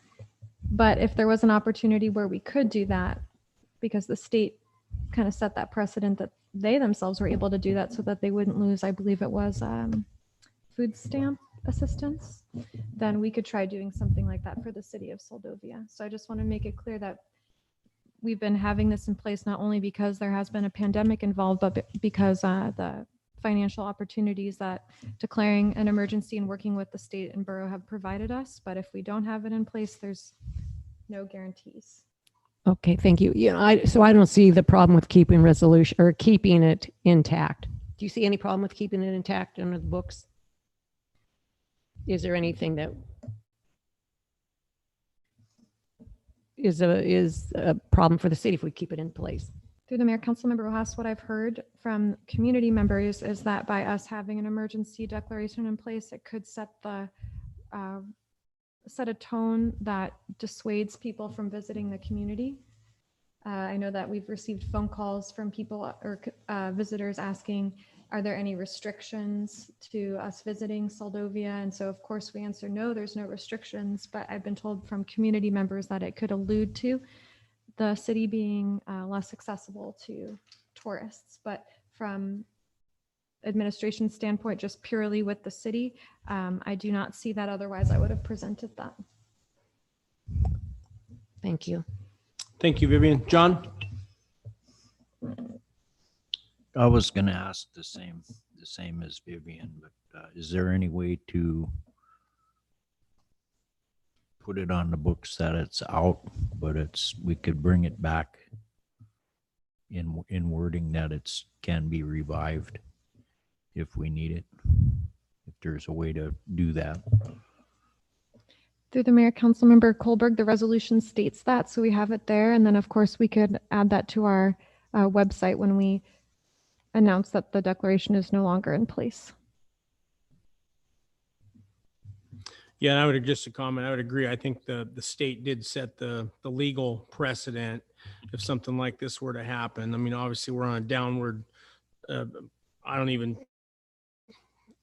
But if there was an opportunity where we could do that, because the state kind of set that precedent that they themselves were able to do that so that they wouldn't lose, I believe it was food stamp assistance, then we could try doing something like that for the city of Soldovia. So I just want to make it clear that we've been having this in place not only because there has been a pandemic involved, but because the financial opportunities that declaring an emergency and working with the state and borough have provided us. But if we don't have it in place, there's no guarantees. Okay, thank you. So I don't see the problem with keeping resolution or keeping it intact. Do you see any problem with keeping it intact under the books? Is there anything that is a problem for the city if we keep it in place? Through the mayor, Councilmember Rojas, what I've heard from community members is that by us having an emergency declaration in place, it could set a tone that dissuades people from visiting the community. I know that we've received phone calls from people or visitors asking, are there any restrictions to us visiting Soldovia? And so of course we answer, no, there's no restrictions, but I've been told from community members that it could allude to the city being less accessible to tourists. But from administration standpoint, just purely with the city, I do not see that. Otherwise, I would have presented that. Thank you. Thank you, Vivian. John? I was going to ask the same as Vivian, but is there any way to put it on the books that it's out, but we could bring it back in wording that can be revived if we need it, if there's a way to do that? Through the mayor, Councilmember Kohlberg, the resolution states that, so we have it there. And then of course we could add that to our website when we announce that the declaration is no longer in place. Yeah, and I would just a comment. I would agree. I think the state did set the legal precedent if something like this were to happen. I mean, obviously we're on a downward.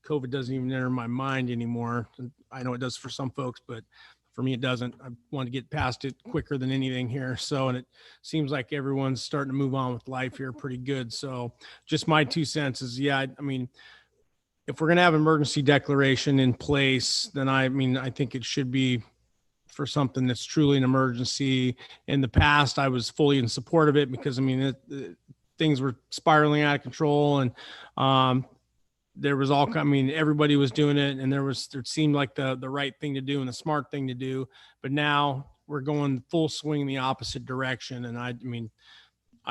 COVID doesn't even enter my mind anymore. I know it does for some folks, but for me it doesn't. I want to get past it quicker than anything here. So, and it seems like everyone's starting to move on with life here pretty good. So, just my 2 cents is, yeah, I mean, if we're going to have emergency declaration in place, then I think it should be for something that's truly an emergency. In the past, I was fully in support of it because things were spiraling out of control, and there was everybody was doing it, and it seemed like the right thing to do and the smart thing to do. But now we're going full swing in the opposite direction. And I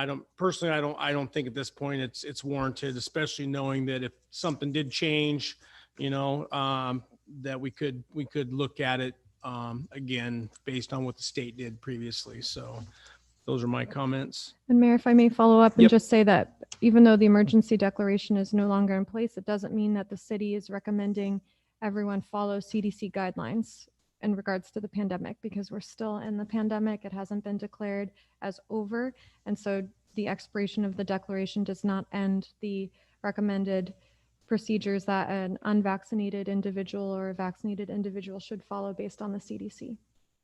don't think at this point it's warranted, especially knowing that if something did change, that we could look at it again based on what the state did previously. So those are my comments. And Mayor, if I may follow up and Yep. just say that even though the emergency declaration is no longer in place, it doesn't mean that the city is recommending everyone follow CDC guidelines in regards to the pandemic, because we're still in the pandemic. It hasn't been declared as over. And so the expiration of the declaration does not end the recommended procedures that an unvaccinated individual or a vaccinated individual should follow based on the CDC.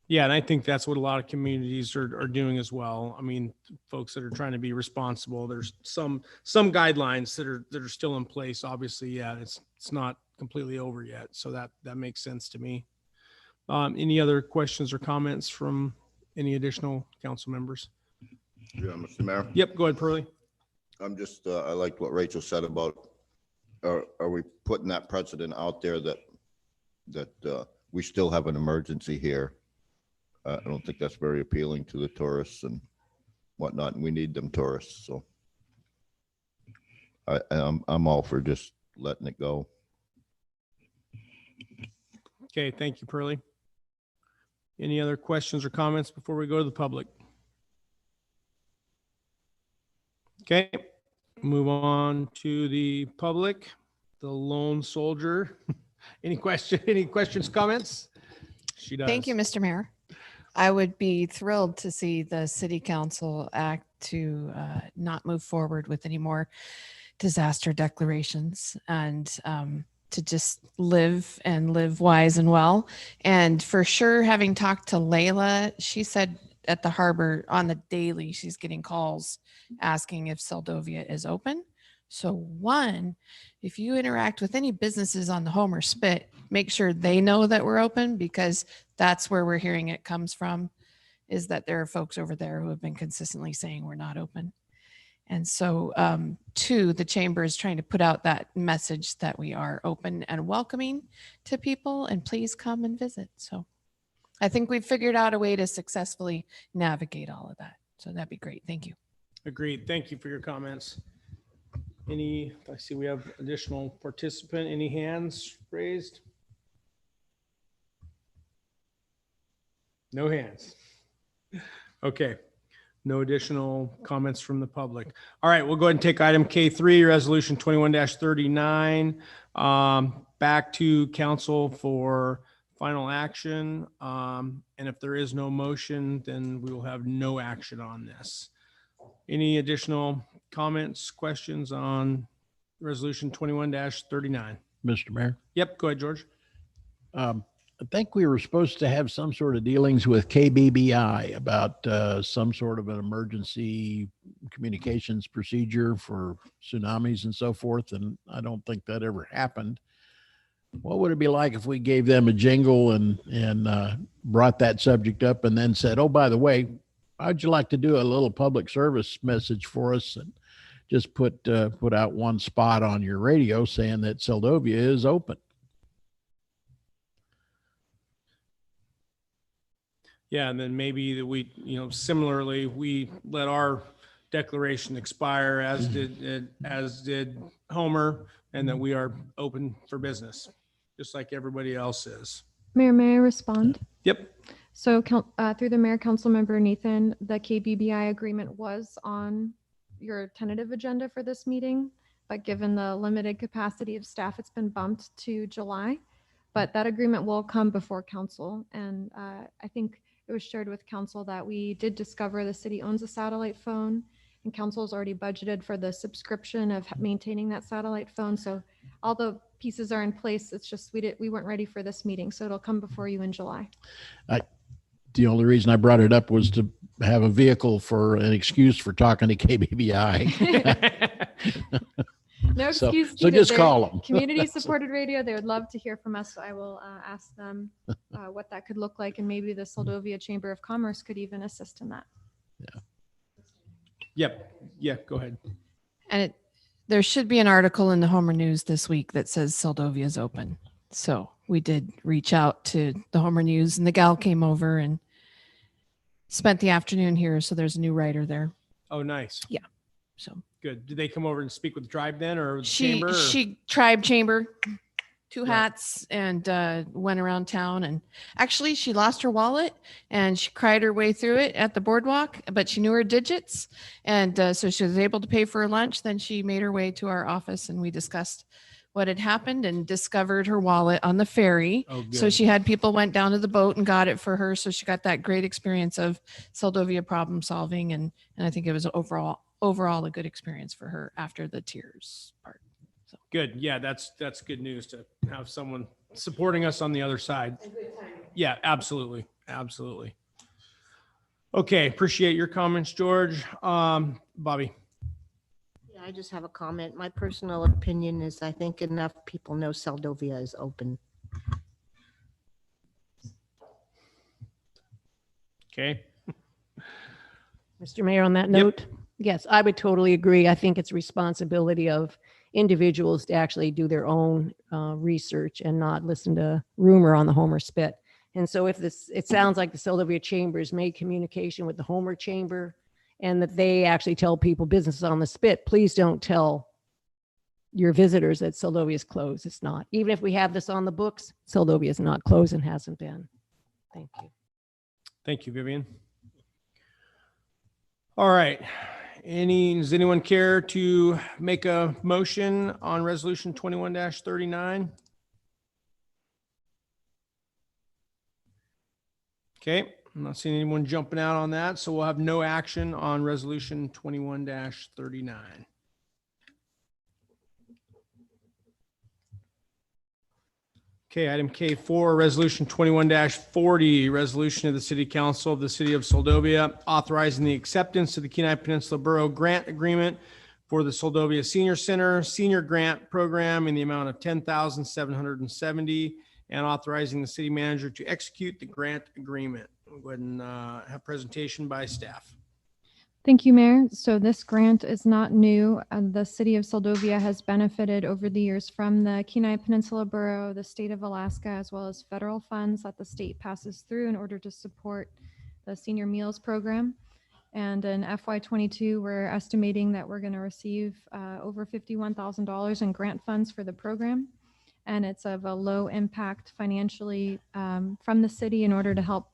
Yeah, and I think that's what a lot of communities are doing as well. I mean, folks that are trying to be responsible. There's some guidelines that are still in place. Obviously, yeah, it's not completely over yet, so that makes sense to me. Any other questions or comments from any additional council members? Yeah, Mr. Mayor. Yep, go ahead, Pearlie. I'm just, I liked what Rachel said about, are we putting that precedent out there that we still have an emergency here? I don't think that's very appealing to the tourists and whatnot, and we need them tourists. So I'm all for just letting it go. Okay, thank you, Pearlie. Any other questions or comments before we go to the public? Okay, move on to the public. The lone soldier. Any questions, comments? She does. Thank you, Mr. Mayor. I would be thrilled to see the city council act to not move forward with any more disaster declarations and to just live wise and well. And for sure, having talked to Layla, she said at the harbor on the daily, she's getting calls asking if Soldovia is open. So one, if you interact with any businesses on the Homer Spit, make sure they know that we're open, because that's where we're hearing it comes from, is that there are folks over there who have been consistently saying we're not open. And so two, the chamber is trying to put out that message that we are open and welcoming to people, and please come and visit. So I think we've figured out a way to successfully navigate all of that. So that'd be great. Thank you. Agreed. Thank you for your comments. I see we have additional participant. Any hands raised? No hands. Okay. No additional comments from the public. All right, we'll go ahead and take item K3, resolution 21-39, back to council for final action. And if there is no motion, then we will have no action on this. Any additional comments, questions on resolution 21-39? Mr. Mayor. Yep, go ahead, George. I think we were supposed to have some sort of dealings with KBBI about some sort of an emergency communications procedure for tsunamis and so forth, and I don't think that ever happened. What would it be like if we gave them a jingle and brought that subject up and then said, oh, by the way, how'd you like to do a little public service message for us and just put out one spot on your radio saying that Seldovia is open? Yeah, and then maybe that we, similarly, we let our declaration expire as did Homer, and that we are open for business, just like everybody else is. Mayor, may I respond? Yep. So through the mayor, council member Nathan, the KBBI agreement was on your tentative agenda for this meeting, but given the limited capacity of staff, it's been bumped to July. But that agreement will come before council. And I think it was shared with council that we did discover the city owns a satellite phone, and council has already budgeted for the subscription of maintaining that satellite phone. So all the pieces are in place. It's just we weren't ready for this meeting, so it'll come before you in July. The only reason I brought it up was to have a vehicle for an excuse for talking to KBBI. No So excuse. so needed. just They're call them. Community supported radio. They would love to hear from us. So I will ask them what that could look like, and maybe the Seldovia Chamber of Commerce could even assist in that. Yep. Yeah, go ahead. And there should be an article in the Homer News this week that says Seldovia is open. So we did reach out to the Homer News, and the gal came over and spent the afternoon here. So there's a new writer there. Oh, nice. Yeah. So Good. Did they come over and speak with Tribe then, or Chamber? She Tribe Chamber, two Right. hats, and went around town. And actually, she lost her wallet, and she cried her way through it at the boardwalk. But she knew her digits, and so she was able to pay for her lunch. Then she made her way to our office, and we discussed what had happened and discovered her wallet on the ferry. Oh, good. So she had people went down to the boat and got it for her. So she got that great experience of Seldovia problem solving, and I think it was overall a good experience for her after the tears part. So Good. Yeah, that's good news to have someone supporting us on the other side. Yeah, absolutely. Absolutely. Okay, appreciate your comments, George. Bobby. Yeah, I just have a comment. My personal opinion is I think enough people know Seldovia is open. Okay. Mr. Mayor, on that Yep. note, yes, I would totally agree. I think it's responsibility of individuals to actually do their own research and not listen to rumor on the Homer Spit. And so if it sounds like the Seldovia Chamber has made communication with the Homer Chamber and that they actually tell people businesses on the Spit, please don't tell your visitors that Seldovia is closed. It's not. Even if we have this on the books, Seldovia is not closed and hasn't been. Thank you. Thank you, Vivian. All right. Does anyone care to make a motion on resolution 21-39? Okay, I'm not seeing anyone jumping out on that, so we'll have no action on resolution 21-39. Okay, item K4, resolution 21-40, resolution of the City Council of the City of Seldovia authorizing the acceptance of the Kenai Peninsula Borough Grant Agreement for the Seldovia Senior Center Senior Grant Program in the amount of $10,770 and authorizing the city manager to execute the grant agreement. We'll go ahead and have presentation by staff. Thank you, Mayor. So this grant is not new. The city of Seldovia has benefited over the years from the Kenai Peninsula Borough, the state of Alaska, as well as federal funds that the state passes through in order to support the senior meals program. And in FY22, we're estimating that we're going to receive over $51,000 in grant funds for the program. And it's of a low impact financially from the city in order to help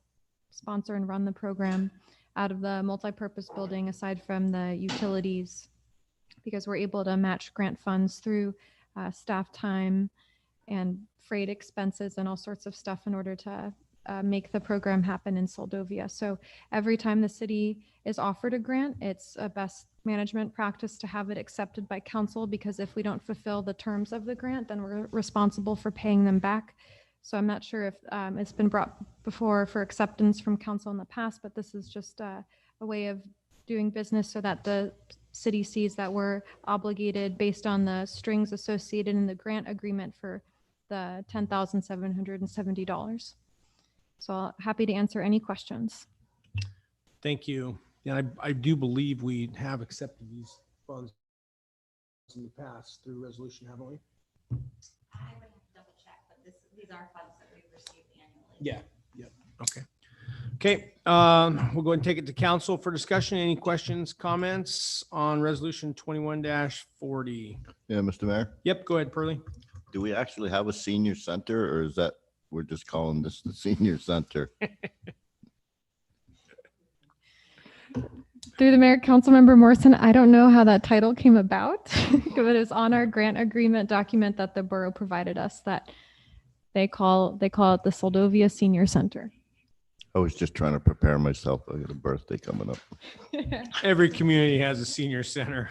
sponsor and run the program. out of the multi-purpose building aside from the utilities, because we're able to match grant funds through staff time and freight expenses and all sorts of stuff in order to make the program happen in Soldovia. So every time the city is offered a grant, it's a best management practice to have it accepted by council, because if we don't fulfill the terms of the grant, then we're responsible for paying them back. So I'm not sure if it's been brought before for acceptance from council in the past, but this is just a way of doing business so that the city sees that we're obligated based on the strings associated in the grant agreement for the $10,770. So happy to answer any questions. Thank you. Yeah, I do believe we have accepted these funds in the past through resolution, haven't we? I would have to double check, but these are funds that we've received annually. Yeah. Yep. Okay. Okay. We'll go ahead and take it to council for discussion. Any questions, comments on resolution 21-40? Yeah, Mr. Mayor, Yep. Go ahead, Pearlie. do we actually have a senior center, or is that, we're just calling this the senior center? Through the mayor, Councilmember Morrison, I don't know how that title came about, but it's on our grant agreement document that the borough provided us that they call it the Soldovia Senior Center. I was just trying to prepare myself. I got a birthday coming up. Every community has a senior center.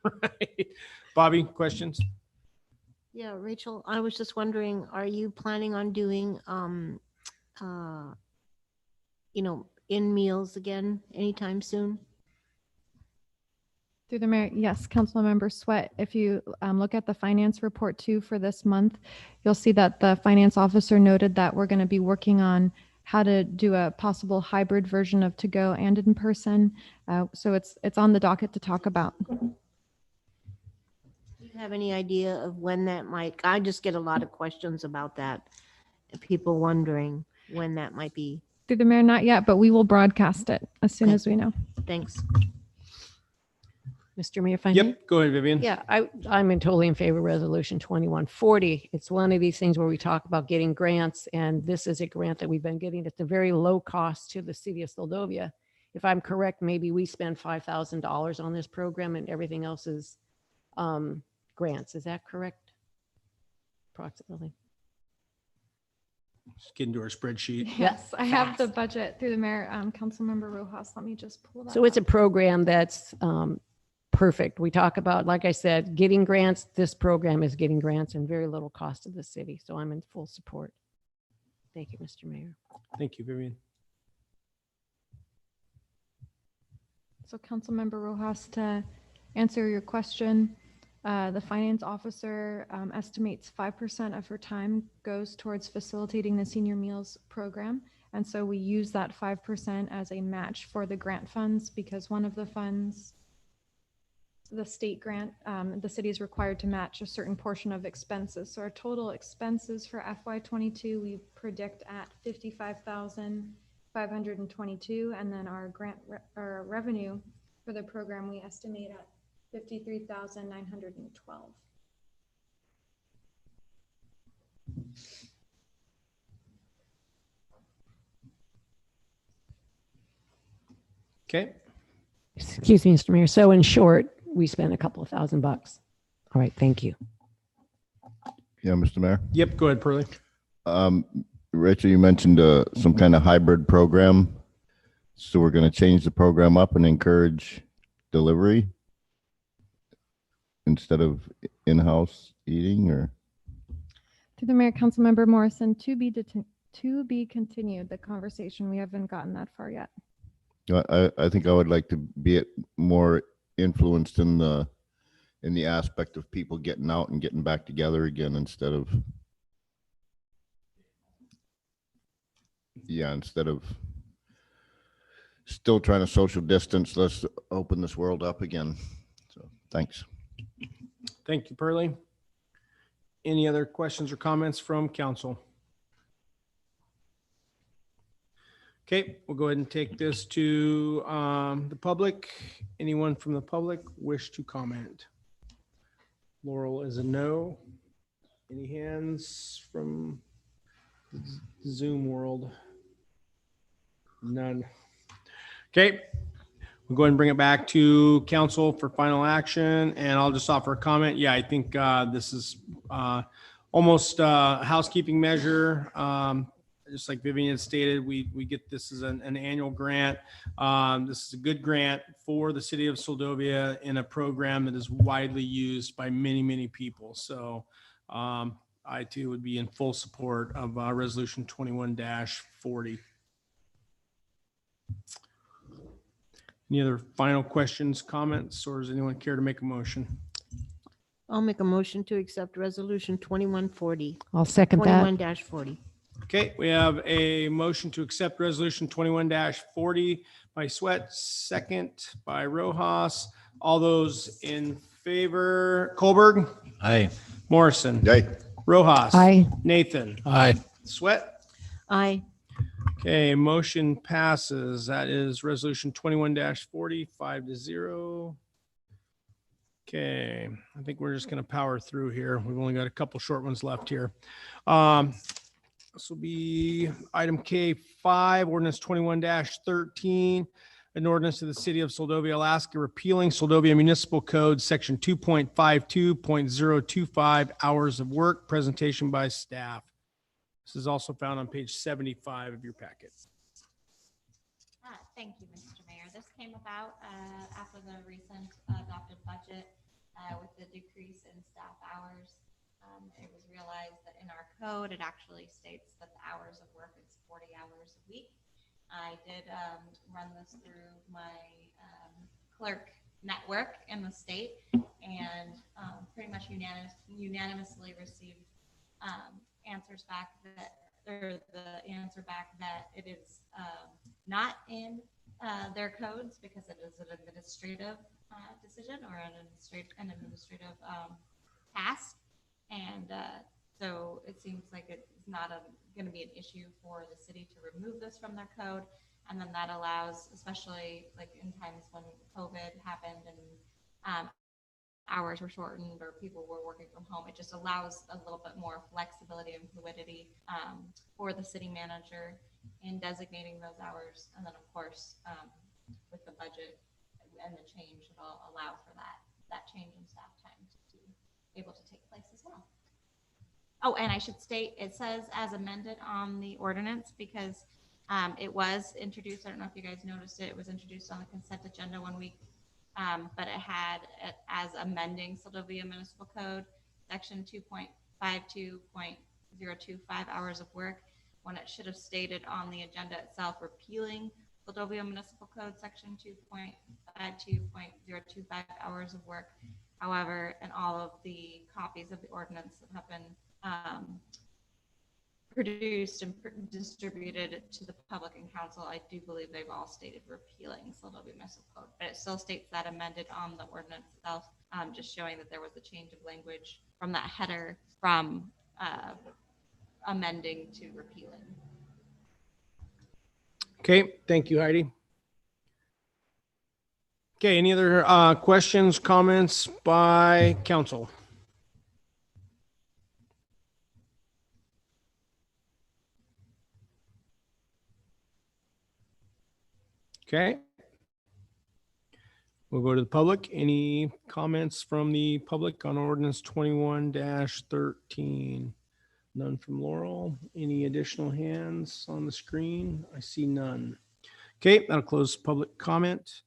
Right. Bobby, questions? Yeah, Rachel, I was just wondering, are you planning on doing, in meals again anytime soon? Through the mayor, yes, Councilmember Sweat. If you look at the finance report too for this month, you'll see that the finance officer noted that we're going to be working on how to do a possible hybrid version of to go and in person. So it's on the docket to talk about. Do you have any idea of when that might, I just get a lot of questions about that. People wondering when that might be. Through the mayor, not yet, but we will broadcast it as soon Okay. as we know. Thanks. Mr. Mayor, if I may? Yep. Go ahead, Vivian. Yeah, I'm totally in favor of resolution 2140. It's one of these things where we talk about getting grants, and this is a grant that we've been getting at a very low cost to the city of Soldovia. If I'm correct, maybe we spend $5,000 on this program and everything else is grants. Is that correct? Approximately. Just get into our spreadsheet. Yes, I have the budget through the mayor, Councilmember Rojas. Let me just pull that So it's a up. program that's perfect. We talk about, like I said, getting grants. This program is getting grants and very little cost to the city. So I'm in full support. Thank you, Mr. Mayor. Thank you, Vivian. So Councilmember Rojas, to answer your question, the finance officer estimates 5% of her time goes towards facilitating the senior meals program. And so we use that 5% as a match for the grant funds, because one of the funds, the state grant, the city is required to match a certain portion of expenses. So our total expenses for FY22, we predict at $55,522. And then our grant our revenue for the program, we estimate at $53,912. Okay. Excuse me, Mr. Mayor. So in short, we spent a couple of $1,000. All right, thank you. Yeah, Mr. Mayor. Yep. Go ahead, Pearlie. Rachel, you mentioned some kind of hybrid program. So we're going to change the program up and encourage delivery instead of in-house eating, or? To the mayor, Councilmember Morrison, to be continued, the conversation. We haven't gotten that far yet. I think I would like to be more influenced in the aspect of people getting out and getting back together again instead of still trying to social distance. Let's open this world up again. So thanks. Thank you, Pearlie. Any other questions or comments from council? Okay, we'll go ahead and take this to the public. Anyone from the public wish to comment? Laurel is a no. Any hands from the Zoom world? None. Okay. We'll go ahead and bring it back to council for final action, and I'll just offer a comment. Yeah, I think this is almost a housekeeping measure. Just like Vivian had stated, we get this as an annual grant. This is a good grant for the city of Soldovia in a program that is widely used by many, many people. So I too would be in full support of resolution 21-40. Any other final questions, comments, or does anyone care to make a motion? I'll make a motion to accept resolution 2140, I'll second that. 21-40. Okay, we have a motion to accept resolution 21-40 by Sweat, second by Rojas. All those in favor, Colberg, Aye. Morrison, Yay. Rojas, Aye. Nathan, Aye. Sweat. Aye. Okay, motion passes. That is resolution 21-40, 5-0. Okay, I think we're just going to power through here. We've only got a couple short ones left here. This will be item K5, ordinance 21-13, an ordinance to the city of Soldovia, Alaska, repealing Soldovia Municipal Code, section 2.52.025, hours of work, presentation by staff. This is also found on page 75 of your packet. Thank you, Mr. Mayor. This came about after the recent adopted budget with the decrease in staff hours. It was realized that in our code, it actually states that the hours of work is 40 hours a week. I did run this through my clerk network in the state and pretty much unanimously received answers back that, or the answer back that it is not in their codes because it is an administrative decision or an administrative task. And so it seems like it's not going to be an issue for the city to remove this from their code. And then that allows, especially like in times when COVID happened and hours were shortened or people were working from home, it just allows a little bit more flexibility and fluidity for the city manager in designating those hours. And then of course, with the budget and the change, it'll allow for that change in staff time to be able to take place as well. Oh, and I should state, it says as amended on the ordinance because it was introduced. I don't know if you guys noticed it. It was introduced on the consent agenda 1 week. But it had it as amending Soldovia Municipal Code, section 2.52.025, hours of work, when it should have stated on the agenda itself, repealing Soldovia Municipal Code, section 2.52.025, hours of work. However, in all of the copies of the ordinance that have been produced and distributed to the public and council, I do believe they've all stated repealing Soldovia Municipal Code, but it still states that amended on the ordinance itself, just showing that there was a change of language from that header from amending to repealing. Okay, thank you, Heidi. Okay, any other questions, comments by council? Okay. We'll go to the public. Any comments from the public on ordinance 21-13? None from Laurel. Any additional hands on the screen? I see none. Okay, that'll close public comment.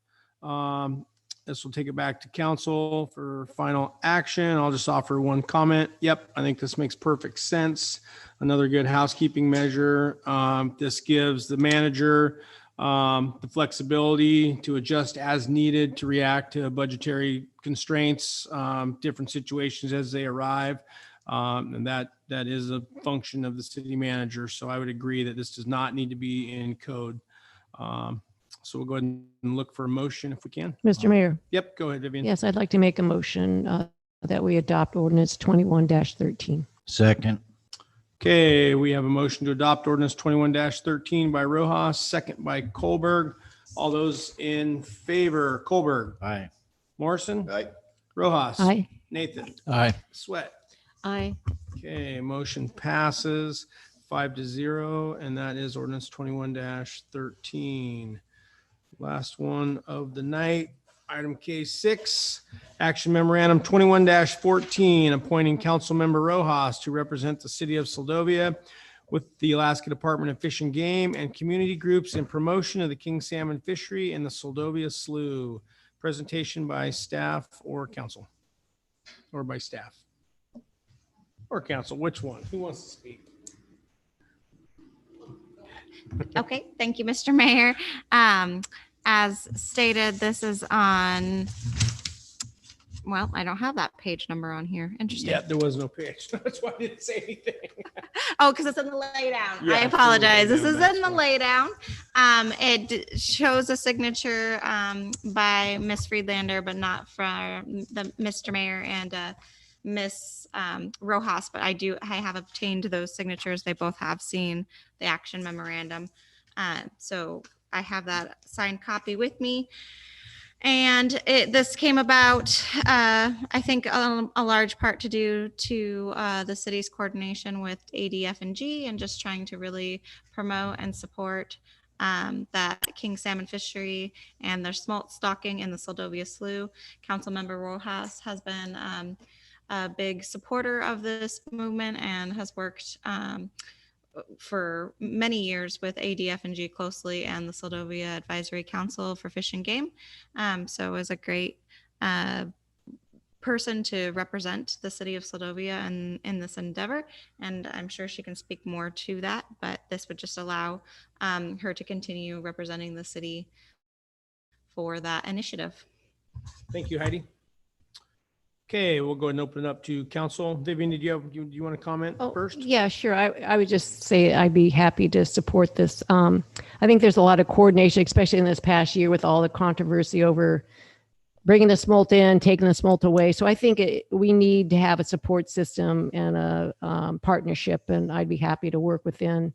This will take it back to council for final action. I'll just offer one comment. Yep, I think this makes perfect sense. Another good housekeeping measure. This gives the manager the flexibility to adjust as needed to react to budgetary constraints, different situations as they arrive. And that is a function of the city manager. So I would agree that this does not need to be in code. So we'll go ahead and look for a motion if we can. Mr. Mayor. Yep, go ahead, Vivian. Yes, I'd like to make a motion that we adopt ordinance 21-13. Second. Okay, we have a motion to adopt ordinance 21-13 by Rojas, second by Colberg. All those in favor, Colberg, Aye. Morrison, Aye. Rojas, Aye. Nathan, Aye. Sweat. Aye. Okay, motion passes 5-0, and that is ordinance 21-13. Last one of the night, item K6, action memorandum 21-14, appointing Councilmember Rojas to represent the city of Seldovia with the Alaska Department of Fish and Game and community groups in promotion of the king salmon fishery in the Seldovia Slough. Presentation by staff or council, or by staff or council. Which one? Who wants to speak? Okay, thank you, Mr. Mayor. As stated, this is on, well, I don't have that page number on here. Interesting. Yeah, there was no page. That's why I didn't say anything. Oh, because it's in the laydown. Yeah, I it's in the apologize. This laydown, is that's in the fine. laydown. It shows a signature by Miss Friedlander, but not from the Mr. Mayor and Miss Rojas. But I have obtained those signatures. They both have seen the action memorandum. So I have that signed copy with me. And this came about, I think, a large part to do to the city's coordination with ADF&G and just trying to really promote and support that king salmon fishery and their smolt stocking in the Seldovia Slough. Councilmember Rojas has been a big supporter of this movement and has worked for many years with ADF&G closely and the Seldovia Advisory Council for Fish and Game. So is a great person to represent the city of Seldovia in this endeavor. And I'm sure she can speak more to that, but this would just allow her to continue representing the city for that initiative. Thank you, Heidi. Okay, we'll go ahead and open it up to council. Vivian, do you want to comment first? Yeah, sure. I would just say I'd be happy to support this. I think there's a lot of coordination, especially in this past year with all the controversy over bringing the smolt in, taking the smolt away. So I think we need to have a support system and a partnership, and I'd be happy to work within.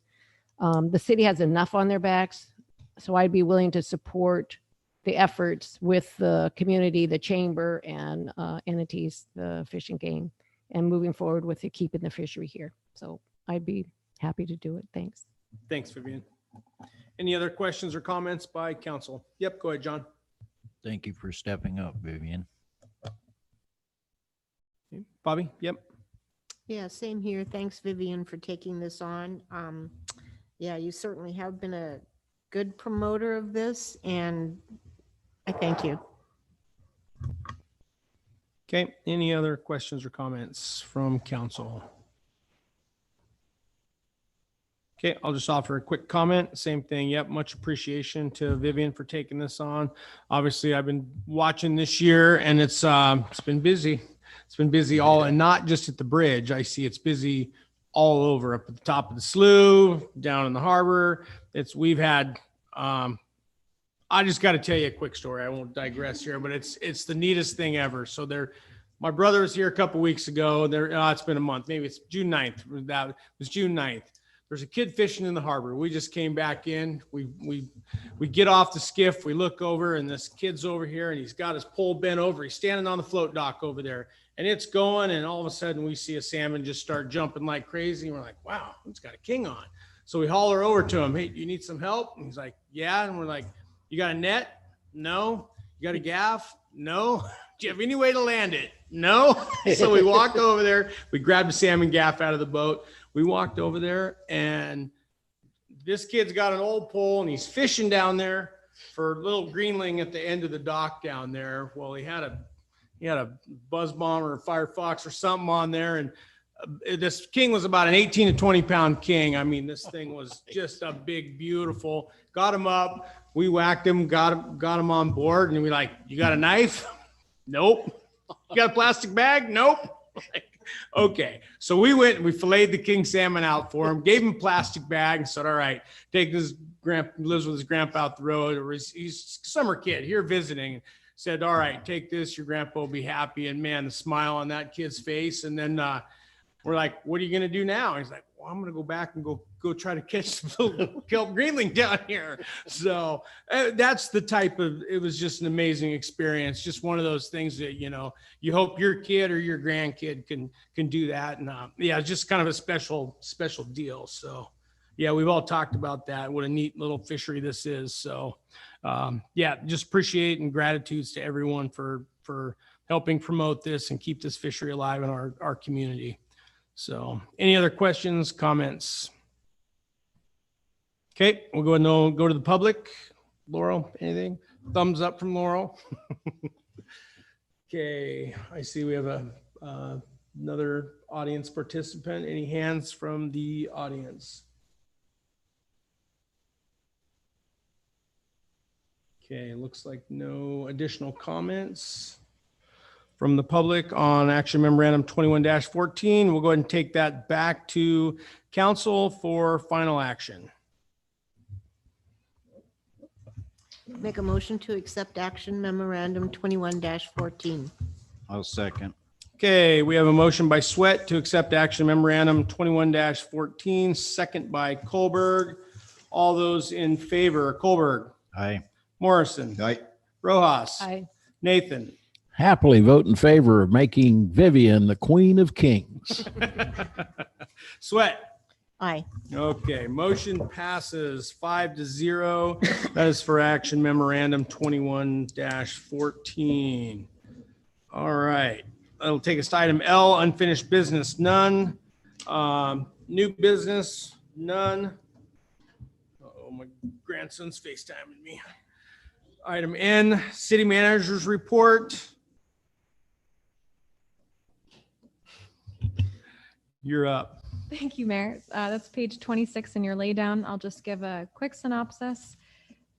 The city has enough on their backs, so I'd be willing to support the efforts with the community, the chamber, and entities, the Fish and Game, and moving forward with keeping the fishery here. So I'd be happy to do it. Thanks. Thanks, Vivian. Any other questions or comments by council? Yep, go ahead, John. Thank you for stepping up, Vivian. Bobby, yep. Yeah, same here. Thanks, Vivian, for taking this on. Yeah, you certainly have been a good promoter of this, and I thank you. Okay, any other questions or comments from council? Okay, I'll just offer a quick comment. Same thing. Yep, much appreciation to Vivian for taking this on. Obviously, I've been watching this year, and it's been busy. It's been busy all, and not just at the bridge. I see it's busy all over, up at the top of the slough, down in the harbor. We've had. I just got to tell you a quick story. I won't digress here, but it's the neatest thing ever. So my brother was here a couple weeks ago. It's been a month. Maybe it's June 9th. That was June 9th. There's a kid fishing in the harbor. We just came back in. We get off the skiff. We look over, and this kid's over here, and he's got his pole bent over. He's standing on the float dock over there, and it's going. And all of a sudden, we see a salmon just start jumping like crazy. And we're like, "Wow, it's got a king on." So we holler over to him, "Hey, do you need some help?" And he's like, "Yeah." And we're like, "You got a net?" "No." "You got a gaff?" "No." "Do you have any way to land it?" "No." So we walked over there. We grabbed a salmon gaff out of the boat. We walked over there, and this kid's got an old pole, and he's fishing down there for little greenling at the end of the dock down there. Well, he had a buzz bomb or a firefox or something on there, and this king was about an 18 to 20 pound king. I mean, this thing was just a big, beautiful. Got him up. We whacked him, got him on board, and we like, "You got a knife?" "Nope." "You got a plastic bag?" "Nope." Like, okay. So we went and we filleted the king salmon out for him, gave him a plastic bag, and said, "All right, take this." Lives with his grandpa out the road. He's a summer kid here visiting. Said, "All right, take this. Your grandpa will be happy." And man, the smile on that kid's face. And then we're like, "What are you going to do now?" He's like, "Well, I'm going to go back and go try to catch some little kelp greenling down here." So that's the type of, it was just an amazing experience. Just one of those things that, you hope your kid or your grandkid can do that. And yeah, just kind of a special deal. So yeah, we've all talked about that. What a neat little fishery this is. So, yeah, just appreciate and gratitudes to everyone for helping promote this and keep this fishery alive in our community. So, any other questions, comments? Okay, we'll go ahead and go to the public. Laurel, anything? Thumbs up from Laurel. Okay, I see we have another audience participant. Any hands from the audience? Okay, looks like no additional comments from the public on action memorandum 21-14. We'll go ahead and take that back to council for final action. Make a motion to accept action memorandum 21-14. I'll second. Okay, we have a motion by Sweat to accept action memorandum 21-14, second by Colberg. All those in favor, Colberg, Aye. Morrison, Aye. Rojas, Aye. Nathan. Happily vote in favor of making Vivian the Queen of Kings. Sweat. Aye. Okay, motion passes 5-0. That is for action memorandum 21-14. All right, that'll take us to item L, unfinished business, none. New business, none. Oh, my grandson's FaceTiming me. Item N, city manager's report. You're up. Thank you, Mayor. That's page 26 in your laydown. I'll just give a quick synopsis.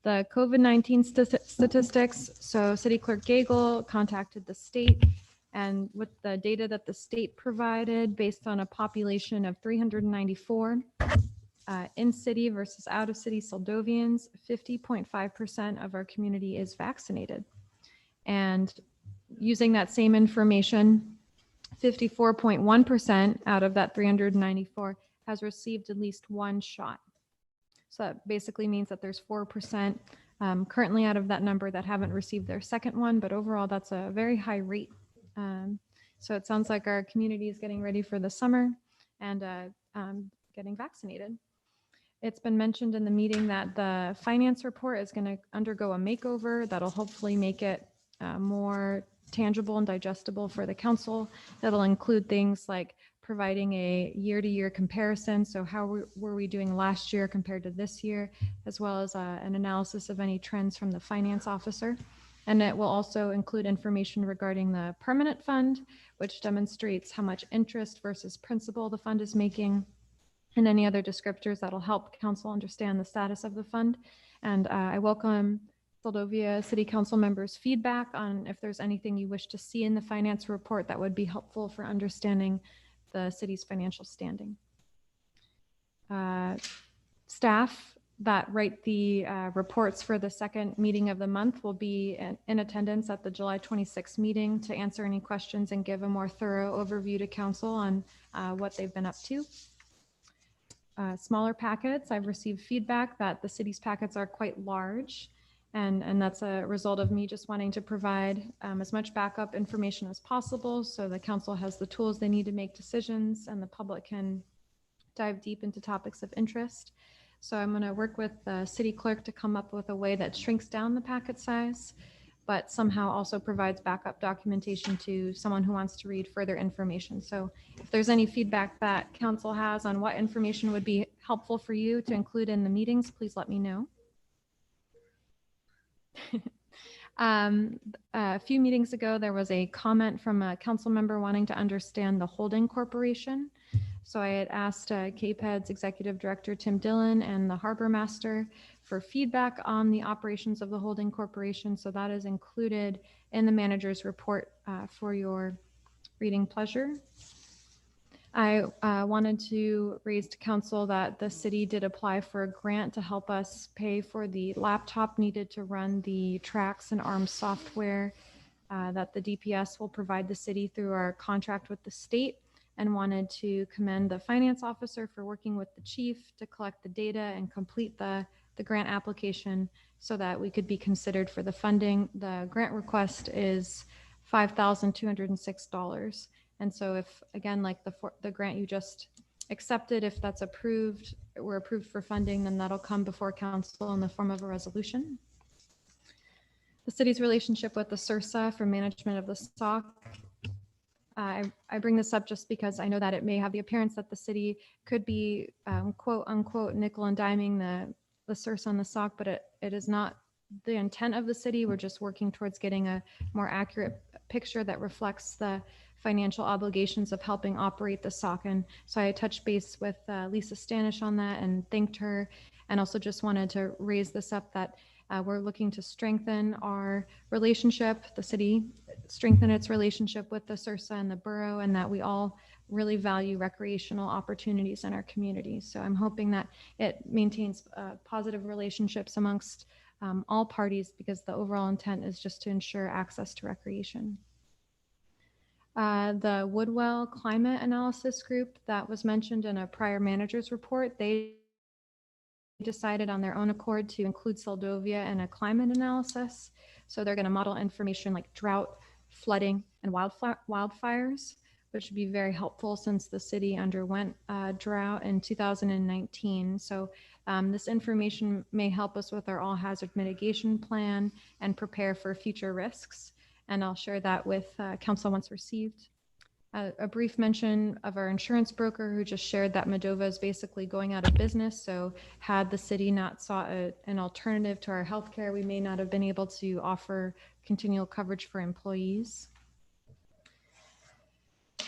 The COVID-19 statistics. So City Clerk Gagel contacted the state, and with the data that the state provided based on a population of 394 in city versus out of city Soldovians, 50.5% of our community is vaccinated. And using that same information, 54.1% out of that 394 has received at least one shot. So that basically means that there's 4% currently out of that number that haven't received their second one, but overall that's a very high rate. So it sounds like our community is getting ready for the summer and getting vaccinated. It's been mentioned in the meeting that the finance report is going to undergo a makeover that'll hopefully make it more tangible and digestible for the council. That'll include things like providing a year-to-year comparison. So how were we doing last year compared to this year, as well as an analysis of any trends from the finance officer. And it will also include information regarding the permanent fund, which demonstrates how much interest versus principal the fund is making, and any other descriptors that'll help council understand the status of the fund. And I welcome Soldovia City Council members' feedback on if there's anything you wish to see in the finance report that would be helpful for understanding the city's financial standing. Staff that write the reports for the second meeting of the month will be in attendance at the July 26th meeting to answer any questions and give a more thorough overview to council on what they've been up to. Smaller packets, I've received feedback that the city's packets are quite large. And that's a result of me just wanting to provide as much backup information as possible so the council has the tools they need to make decisions and the public can dive deep into topics of interest. So I'm going to work with the city clerk to come up with a way that shrinks down the packet size, but somehow also provides backup documentation to someone who wants to read further information. So if there's any feedback that council has on what information would be helpful for you to include in the meetings, please let me know. A few meetings ago, there was a comment from a council member wanting to understand the holding corporation. So I had asked CAPED's executive director, Tim Dillon, and the harbor master for feedback on the operations of the holding corporation. So that is included in the manager's report for your reading pleasure. I wanted to raise to council that the city did apply for a grant to help us pay for the laptop needed to run the tracks and arms software that the DPS will provide the city through our contract with the state, and wanted to commend the finance officer for working with the chief to collect the data and complete the grant application so that we could be considered for the funding. The grant request is $5,206. And so if, again, like the grant you just accepted, if that's approved, were approved for funding, then that'll come before council in the form of a resolution. The city's relationship with the SURSA for management of the SOC. I bring this up just because I know that it may have the appearance that the city could be quote unquote nickel and diming the SURSA and the SOC, but it is not the intent of the city. We're just working towards getting a more accurate picture that reflects the financial obligations of helping operate the SOC. And so I touched base with Lisa Stanish on that and thanked her, and also just wanted to raise this up that we're looking to strengthen our relationship, the city strengthen its relationship with the SURSA and the borough, and that we all really value recreational opportunities in our community. So I'm hoping that it maintains positive relationships amongst all parties, because the overall intent is just to ensure access to recreation. The Woodwell Climate Analysis Group that was mentioned in a prior manager's report, they decided on their own accord to include Seldovia in a climate analysis. So they're going to model information like drought, flooding, and wildfires, which would be very helpful since the city underwent drought in 2019. So this information may help us with our all hazard mitigation plan and prepare for future risks. And I'll share that with council once received. A brief mention of our insurance broker, who just shared that Moldova is basically going out of business. So had the city not sought an alternative to our healthcare, we may not have been able to offer continual coverage for employees.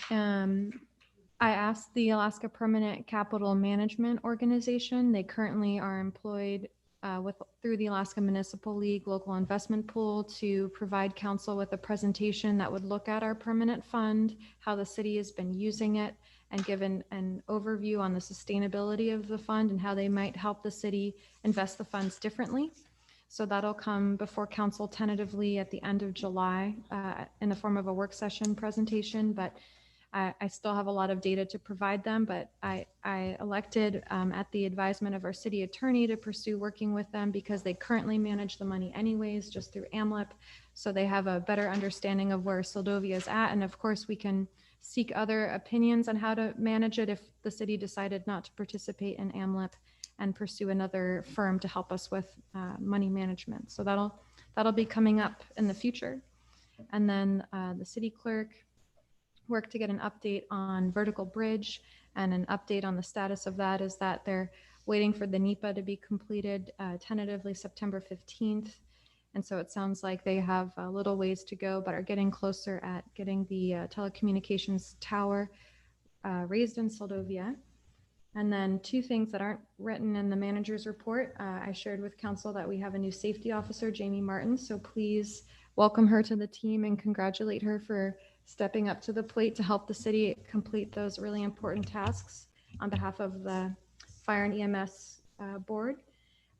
I asked the Alaska Permanent Capital Management Organization. They currently are employed through the Alaska Municipal League Local Investment Pool to provide council with a presentation that would look at our permanent fund, how the city has been using it, and give an overview on the sustainability of the fund and how they might help the city invest the funds differently. So that'll come before council tentatively at the end of July in the form of a work session presentation, but I still have a lot of data to provide them, but I elected at the advisement of our city attorney to pursue working with them, because they currently manage the money anyways, just through AMLIP. So they have a better understanding of where Seldovia is at. And of course, we can seek other opinions on how to manage it if the city decided not to participate in AMLIP and pursue another firm to help us with money management. So that'll be coming up in the future. And then the city clerk work to get an update on Vertical Bridge, and an update on the status of that is that they're waiting for the NEPA to be completed tentatively September 15th. And so it sounds like they have a little ways to go, but are getting closer at getting the telecommunications tower raised in Seldovia. And then two things that aren't written in the manager's report. I shared with council that we have a new safety officer, Jamie Martin. So please welcome her to the team and congratulate her for stepping up to the plate to help the city complete those really important tasks on behalf of the Fire and EMS board.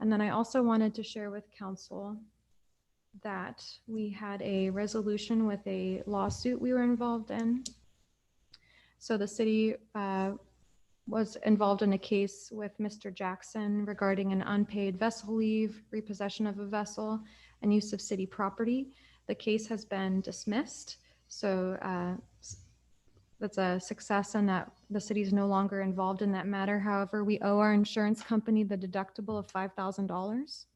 And then I also wanted to share with council that we had a resolution with a lawsuit we were involved in. So the city was involved in a case with Mr. Jackson regarding an unpaid vessel leave, repossession of a vessel, and use of city property. The case has been dismissed. So that's a success, in that the city is no longer involved in that matter. However, we owe our insurance company the deductible of $5,000.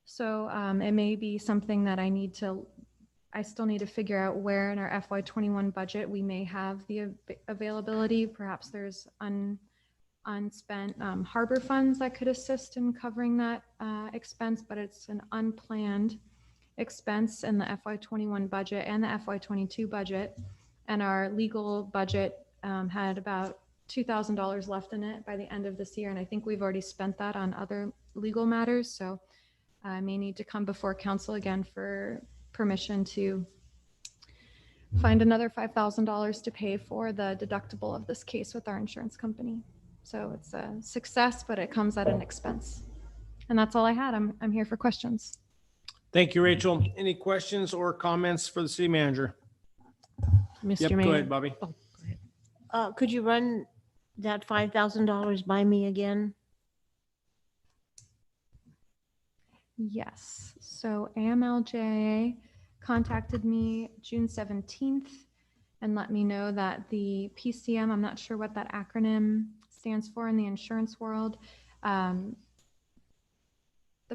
So it may be something that I still need to figure out where in our FY21 budget we may have the availability. Perhaps there's unspent harbor funds that could assist in covering that expense, but it's an unplanned expense in the FY21 budget and the FY22 budget. And our legal budget had about $2,000 left in it by the end of this year. And I think we've already spent that on other legal matters. So I may need to come before council again for permission to find another $5,000 to pay for the deductible of this case with our insurance company. So it's a success, but it comes at an expense. And that's all I had. I'm here for questions. Thank you, Rachel. Any questions or comments for the city manager? Mr. Yep, Mayor. go ahead, Bobby. Could you run that $5,000 by me again? Yes. So AMLJ contacted me June 17th and let me know that the PCM, I'm not sure what that acronym stands for in the insurance world. The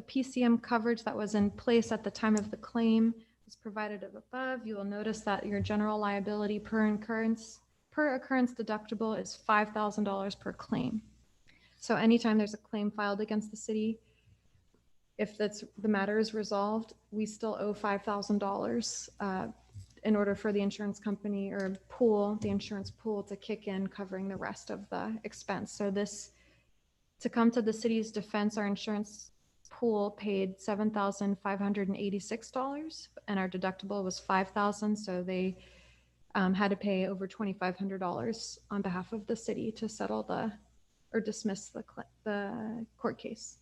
PCM coverage that was in place at the time of the claim is provided above. You will notice that your general liability per occurrence deductible is $5,000 per claim. So anytime there's a claim filed against the city, if the matter is resolved, we still owe $5,000 in order for the insurance company or the insurance pool to kick in, covering the rest of the expense. So to come to the city's defense, our insurance pool paid $7,586 and our deductible was $5,000. So they had to pay over $2,500 on behalf of the city to settle or dismiss the court case.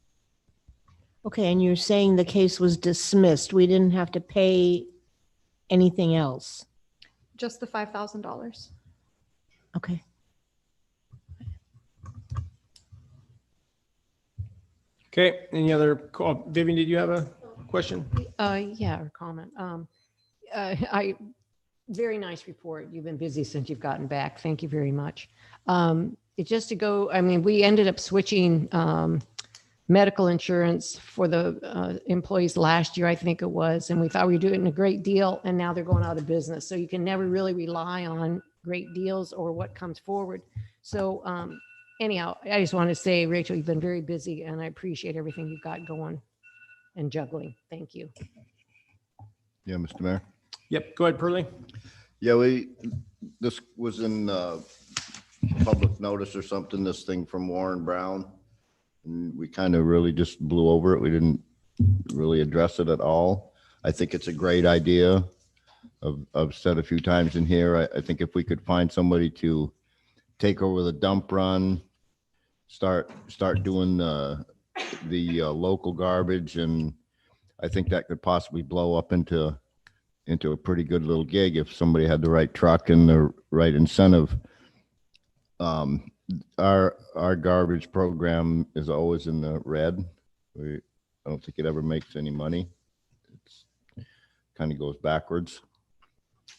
Okay, and you're saying the case was dismissed. We didn't have to pay anything else. Just the $5,000. Okay. Okay, any other call? Vivian, did you have a question? Yeah, or comment. Very nice report. You've been busy since you've gotten back. Thank you very much. Just to go, I mean, we ended up switching medical insurance for the employees last year, I think it was, and we thought we were doing a great deal, and now they're going out of business. So you can never really rely on great deals or what comes forward. So anyhow, I just want to say, Rachel, you've been very busy, and I appreciate everything you've got going and juggling. Thank you. Yeah, Mr. Mayor. Yep, go ahead, Pearlie. Yeah, this was in public notice or something, this thing from Warren Brown. And we kind of really just blew over it. We didn't really address it at all. I think it's a great idea. I've said a few times in here, I think if we could find somebody to take over the dump run, start doing the local garbage, and I think that could possibly blow up into a pretty good little gig if somebody had the right truck and the right incentive. Our garbage program is always in the red. I don't think it ever makes any money. It's kind of goes backwards.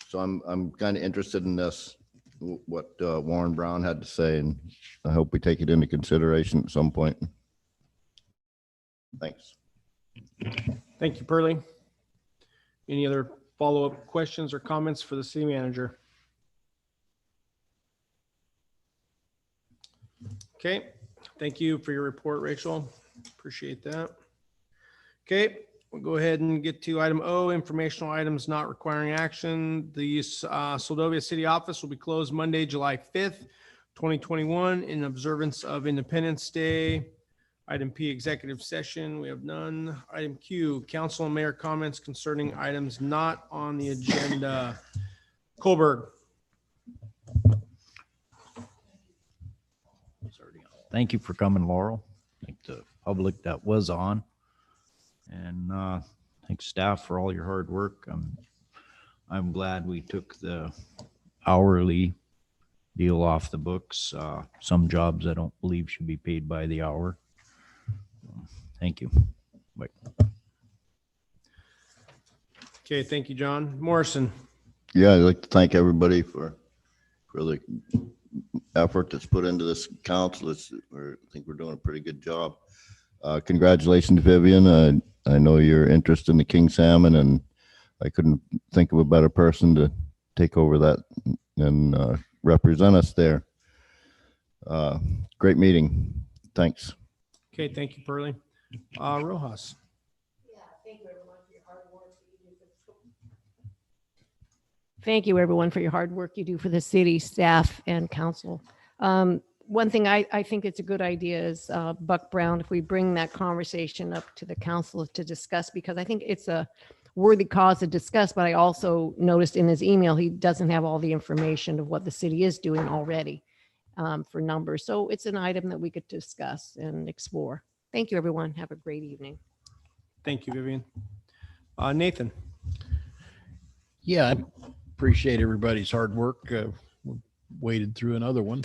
So I'm kind of interested in this, what Warren Brown had to say, and I hope we take it into consideration at some point. Thanks. Thank you, Pearlie. Any other follow-up questions or comments for the city manager? Okay, thank you for your report, Rachel. Appreciate that. Okay, we'll go ahead and get to item O, informational items not requiring action. The Soldovia City Office will be closed Monday, July 5th, 2021 in observance of Independence Day. Item P, executive session. We have none. Item Q, council and mayor comments concerning items not on the agenda. Colberg. Thank you for coming, Laurel. Thank the public that was on, and thanks staff for all your hard work. I'm glad we took the hourly deal off the books. Some jobs I don't believe should be paid by the hour. Thank you. Bye. Okay, thank you, John. Morrison. Yeah, I'd like to thank everybody for the effort that's put into this council. I think we're doing a pretty good job. Congratulations, Vivian. I know you're interested in the king salmon, and I couldn't think of a better person to take over that and represent us there. Great meeting. Thanks. Okay, thank you, Pearlie. Rojas. Thank you, everyone, for your hard work you do for the city, staff, and council. One thing I think it's a good idea is Buck Brown, if we bring that conversation up to the council to discuss, because I think it's a worthy cause to discuss, but I also noticed in his email, he doesn't have all the information of what the city is doing already for numbers. So it's an item that we could discuss and explore. Thank you, everyone. Have a great evening. Thank you, Vivian. Nathan. Yeah, I appreciate everybody's hard work. Waded through another one.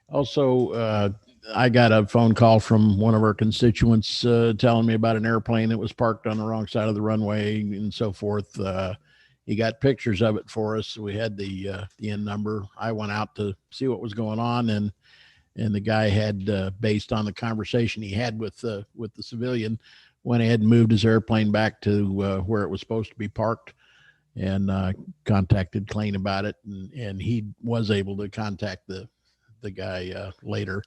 Also, I got a phone call from one of our constituents telling me about an airplane that was parked on the wrong side of the runway and so forth. He got pictures of it for us. We had the end number. I went out to see what was going on, and And the guy had, based on the conversation he had with the civilian, went ahead and moved his airplane back to where it was supposed to be parked, and contacted Klein about it. And he was able to contact the guy later,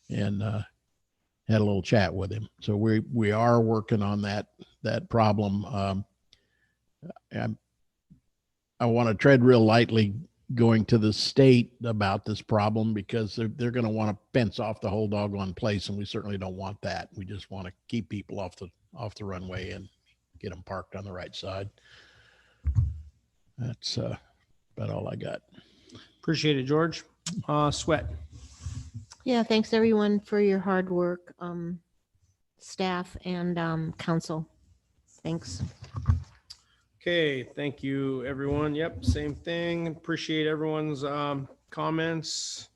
and had a little chat with him. So we are working on that problem. I want to tread real lightly going to the state about this problem, because they're going to want to fence off the whole doggone place, and we certainly don't want that. We just want to keep people off the runway and get them parked on the right side. That's about all I got. Appreciate it, George. Sweat. Yeah, thanks everyone for your hard work, staff and council. Thanks. Okay, thank you, everyone. Yep, same thing. Appreciate everyone's comments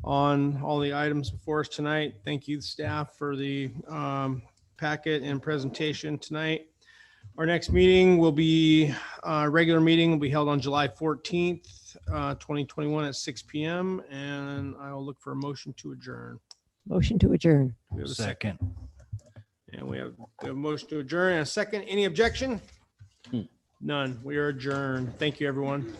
on all the items before us tonight. Thank you, staff, for the packet and presentation tonight. Our next meeting will be, regular meeting will be held on July 14th, 2021 at 6 p.m. And I will look for a motion to adjourn. Motion to adjourn. We have a Second. And we have a motion to adjourn and a second. Any objection? None. We are adjourned. Thank you, everyone.